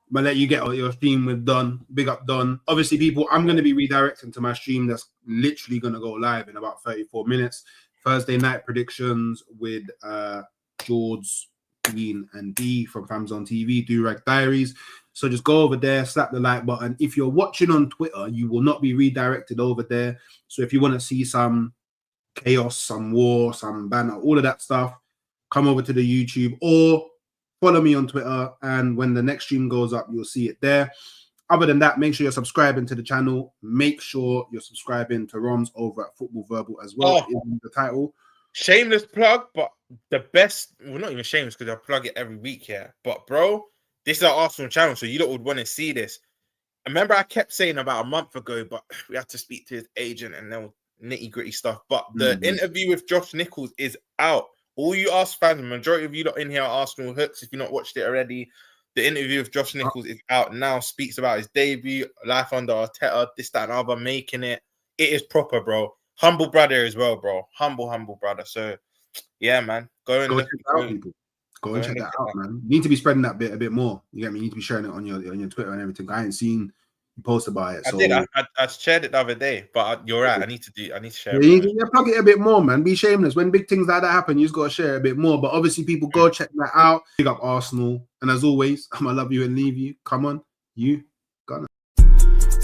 I'm gonna let you get your stream with Don. Big up Don. Obviously, people, I'm going to be redirecting to my stream that's literally going to go live in about 34 minutes. Thursday night predictions with George, Dean, and D from Famzone TV, Durag Diaries. So just go over there, slap the like button. If you're watching on Twitter, you will not be redirected over there. So if you want to see some chaos, some war, some banner, all of that stuff, come over to the YouTube or follow me on Twitter. And when the next stream goes up, you'll see it there. Other than that, make sure you're subscribing to the channel. Make sure you're subscribing to Romz over at Football Verbal as well. In the title. Shameless plug, but the best, well, not even shameless because I plug it every week here. But bro, this is our Arsenal channel, so you lot would want to see this. I remember I kept saying about a month ago, but we had to speak to his agent and then nitty gritty stuff. But the interview with Josh Nichols is out. All you Arsenal fans, the majority of you lot in here are Arsenal hooks. If you've not watched it already, the interview with Josh Nichols is out now. Speaks about his debut, life under Arteta, this, that, and other, making it. It is proper, bro. Humble brother as well, bro. Humble brother. So, yeah, man. Go and check that out, people. Go and check that out, man. You need to be spreading that bit a bit more. You get me? You need to be sharing it on your Twitter and everything. I ain't seen you post about it. I did. I shared it the other day, but you're right. I need to share it. Yeah, plug it a bit more, man. Be shameless. When big things like that happen, you just gotta share a bit more. But obviously, people go check that out. Big up Arsenal. And as always, I'ma love you and leave you. Come on, you gonna.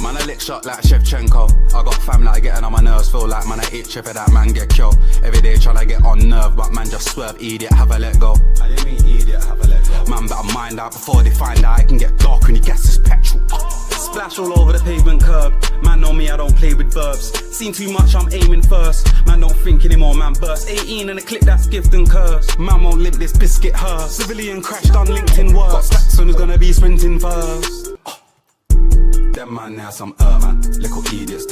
Man, I lick shot like Shevchenko. I got fam like getting on my nerves. Feel like man, I itch if that man get killed. Every day trying to get on nerve, but man just swerve, idiot, have a let go. I didn't mean idiot, have a let go. Man better mind out before they find out it can get dark when he gets his petrol. Splash all over the pavement curb. Man know me, I don't play with verbs. Seen too much, I'm aiming first. Man don't think anymore, man burst. 18 and a clip that's gift and curse. Man won't limp this biscuit hers. Civilian crashed on LinkedIn work. Got stacks on who's gonna be sprinting first. Them man now some man, little idiots.